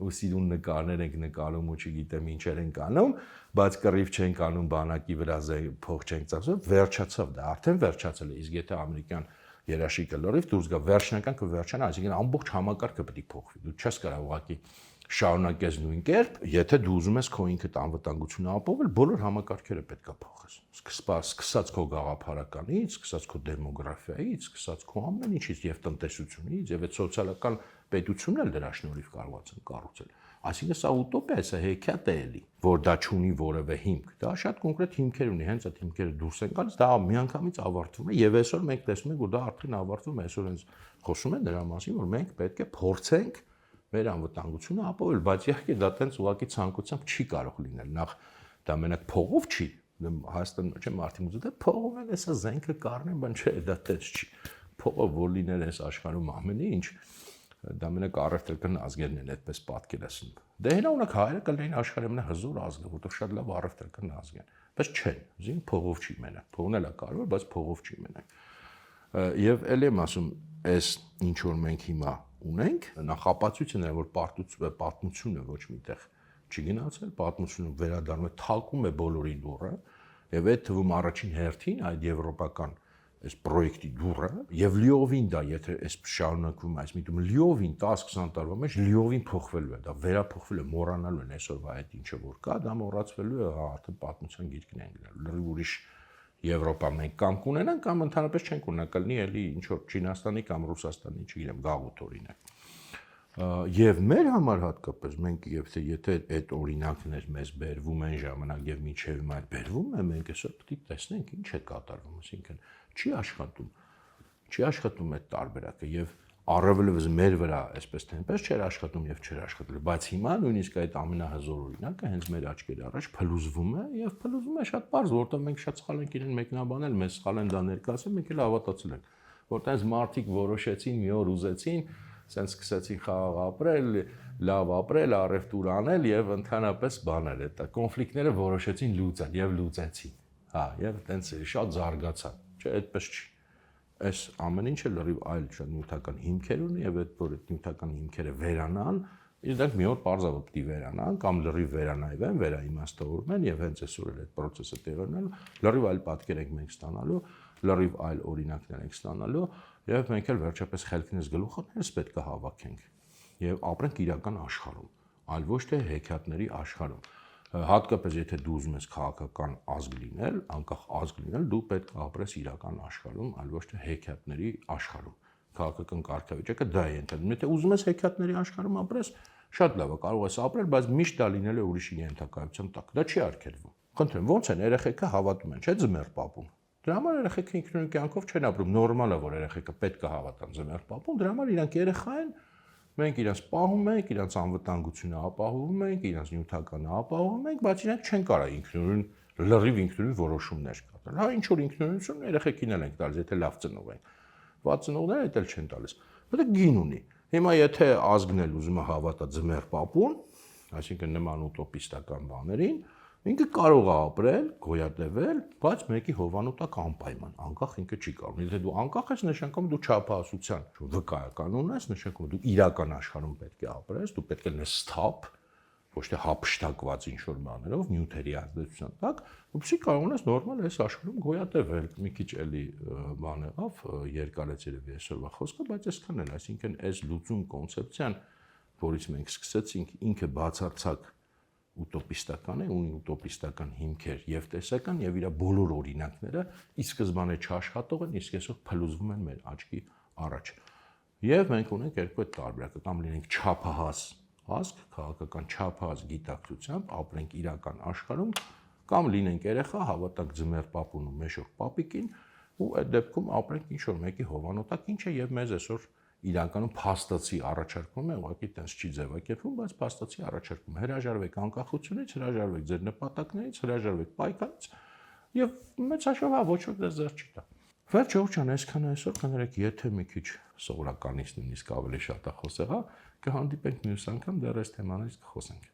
ու սիրուն նկարներ ենք նկարում ու չգիտեմ ինչեր ենք անում, բայց կռիվ չենք անում բանակի վրա փող չենք ծախսում, վերջացավ դա, արդեն վերջացել է, իսկ եթե ամերիկյան երաշխիքը լրիվ դուրս գա, վերջնական կվերջանա, այսինքն ամբողջ համակարգը պետք է փոխվի։ Դու չես կարող ուղղակի շարունակես նույն կերպ, եթե դու ուզում ես քո ինքդ անվտանգությունը ապահովել, բոլոր համակարգերը պետք է փոխես։ Սկսած քո գաղափարականից, սկսած քո դեմոգրաֆիայից, սկսած քո ամեն ինչից եւ տնտեսությունից, եւ այդ սոցիալական պետությունն էլ դրա շնորհիվ կարողացան կառուցել։ Այսինքն սա ուտոպիա է, սա հեքիաթ է էլի, որ դա չունի որևէ հիմք։ Դա շատ կոնկրետ հիմքեր ունի, հենց այդ հիմքերը դուրս են գալիս, դա միանգամից ավարտվում է եւ այսօր մենք տեսնում ենք, որ դա արդեն ավարտվում է, այսօր հենց խոսում են դրա մասին, որ մենք պետք է փորձենք մեր անվտանգությունը ապահովել, բայց իհարկե դա տենց ուղղակի ցանկությամբ չի կարող լինել։ Նախ դա մենակ փողով չի, Հայաստանում չէ մարդիկ ուզում են փողով էլ էսա զենքը կառնեն, բան չէ, դա տենց չի։ Փողով որ լիներ այս աշխարհում ամեն ինչ, դա մենակ առևտրական ազգերն են այդպես պատկերացնում։ Դե հենա ունակ հայերը կլինեն աշխարհի ամենահզոր ազգը, որտեղ շատ լավ առևտրական ազգ են, բայց չեն, զին փողով չի մենակ։ Փողն էլ է կարևոր, բայց փողով չի մենակ։ Եվ ել եմ ասում, այս ինչ որ մենք հիմա ունենք, նախապատվությունն է, որ պատմությունը ոչ միտեղ չի գնացել, պատմությունը վերադառնում է, թակում է բոլորի դուռը, եւ այդ թվում առաջին հերթին այդ եվրոպական այս պրոյեկտի դուռը, եւ լիովին դա, եթե այս շարունակվում այս միտումը, լիովին 10-20 տարվա մեջ լիովին փոխվելու է, դա վերափոխվել է, մոռանալու են այսօրվա այդ ինչը որ կա, դա մոռացվելու է, արդեն պատմության գիրքն են գնալու, լրիվ ուրիշ Եվրոպա մենք կամ կունենանք, կամ ընդհանրապես չենք ունենա, կլինի էլի ինչ որ Չինաստանի կամ Ռուսաստանի, չգիտեմ, գաղութ օրինակ։ Եվ մեր համար հատկապես մենք եթե այդ օրինակներ մեզ բերվում են ժամանակ եւ մինչեւ հիմա բերվում է, մենք այսօր պետք է տեսնենք ինչ է կատարվում, այսինքն չի աշխատում այդ տարբերակը եւ առավելևս մեր վրա այսպես թե այնպես չէր աշխատում եւ չէր աշխատել, բայց հիմա նույնիսկ այդ ամենահզոր օրինակը հենց մեր աչքերի առաջ փլուզվում է եւ փլուզվում է շատ པարզ, որտեղ մենք շատ սխալ ենք իրեն մեկնաբանել, մեզ սխալ են դա ներկայացել, մենք էլ հավատացել ենք, որտեղ այս մարդիկ որոշեցին մի օր ուզեցին, սենց սկսեցին խաղաղ ապրել, լավ ապրել, առևտուր անել եւ ընդհանրապես բաներ, այդ կոնֆլիկտները որոշեցին լուծել եւ լուծեցին, հա, եւ այտենց շատ զարգացան, չէ, այդպես չի։ Այս ամեն ինչը լրիվ այլ շատ նյութական հիմքեր ունի եւ այդ որ այդ նյութական հիմքերը վերանան, իրենք մի օր պարզաբար պետք է վերանան կամ լրիվ վերանայվեն, վերաիմաստավորվեն եւ հենց այսօր էլ այդ process-ը տեղի ունենալու, լրիվ այլ պատկեր ենք մենք ստանալու, լրիվ այլ օրինակներ ենք ստանալու եւ մենք էլ վերջապես խելքինս գլուխներս պետք է հավաքենք եւ ապրենք իրական աշխարհում, այլ ոչ թե հեքիաթների աշխարհում։ Հատկապես եթե դու ուզում ես քաղաքական ազգ լինել, անկախ ազգ լինել, դու պետք է ապրես իրական աշխարհում, այլ ոչ թե հեքիաթների աշխարհում։ Քաղաքական կարգավիճակը դա է ընդհանրում։ Եթե ուզում ես հեքիաթների աշխարհում ապրես, շատ լավ է, կարող ես ապրել, բայց միշտ դա լինել է ուրիշի ենթակայության տակ։ Դա չի արգելվում։ Խնդրեմ, ո՞նց են երեխեքը հավատում են, չէ՞ ձմեռ պապուն։ Դրա համար երեխեքը ինքնուրույն կյանքով չեն ապրում, նորմալ է, որ երեխեքը պետք է հավատան ձմեռ պապուն, դրա համար իրանք երեխա են, մենք իրենց պահում ենք, իրենց անվտանգությունը ապահովում ենք, իրենց նյութականը ապահովում ենք, բայց իրանք չեն կարող ինքնուրույն լրիվ ինքնուրույն որոշումներ կատարել։ Հա ինչ որ ինքնուրույնություն երեխեքին էլ ենք տալիս, եթե լավ ծնող են։ Վատ ծնողները դա էլ չեն տալիս։ Դա գին ունի։ Հիմա եթե ազգն էլ ուզում է հավատա ձմեռ պապուն, այսինքն նման ուտոպիստական բաներին, ինքը կարող է ապրել, գոյատևել, բայց մեկի հովանոտակ անպայման, անկախ ինքը չի կարող։ Եթե դու անկախ ես, նշանակում դու չափահասության վկայական ունես, նշանակում դու իրական աշխարհում պետք է ապրես, դու պետք է լինես սթափ, ոչ թե հափշտակված ինչ-որ բաներով, նյութերի ազդեցության տակ, որպեսզի կարողանաս նորմալ այս աշխարհում գոյատևել։ Մի քիչ էլի բան եղավ, երկարեց երևի այսօրվա խոսքը, բայց այսքան էլ, այսինքն այս լուծում կոնցեպցիան, որից մենք սկսեցինք, ինքը բացարձակ ուտոպիստական է, ունի ուտոպիստական հիմքեր եւ տեսական եւ իր բոլոր օրինակները ի սկզբանե չաշխատող են, իսկ այսօր փլուզվում են մեր աչքի առաջ։ Եվ մենք ունենք երկու այդ տարբերակը, կամ լինենք չափահաս ազգ, քաղաքական չափահաս գիտակցությամբ, ապրենք իրական աշխարհում, կամ լինենք երեխա, հավատանք ձմեռ պապուն ու մեշող պապիկին, ու այդ դեպքում ապրենք ինչ-որ մեկի հովանոտակ, ինչը եւ մեզ այսօր իրականում փաստացի առաջարկում է, ուղղակի տենց չի ձևակերպվում, բայց փաստացի առաջարկում։ Հրաժարվեք անկախությունից, հրաժարվեք ձեր նպատակներից, հրաժարվեք պայքարից եւ մեծ հաշվով ոչ ոք դες ձեռ չի տա։ Վերջ Ջան, այսքան այսօր կներեք, եթե մի քիչ սովորականից նույնիսկ ավելի շատ է խոսեղա, կհանդիպենք մյուս անգամ դեռ այս թեմաներից կխոսենք։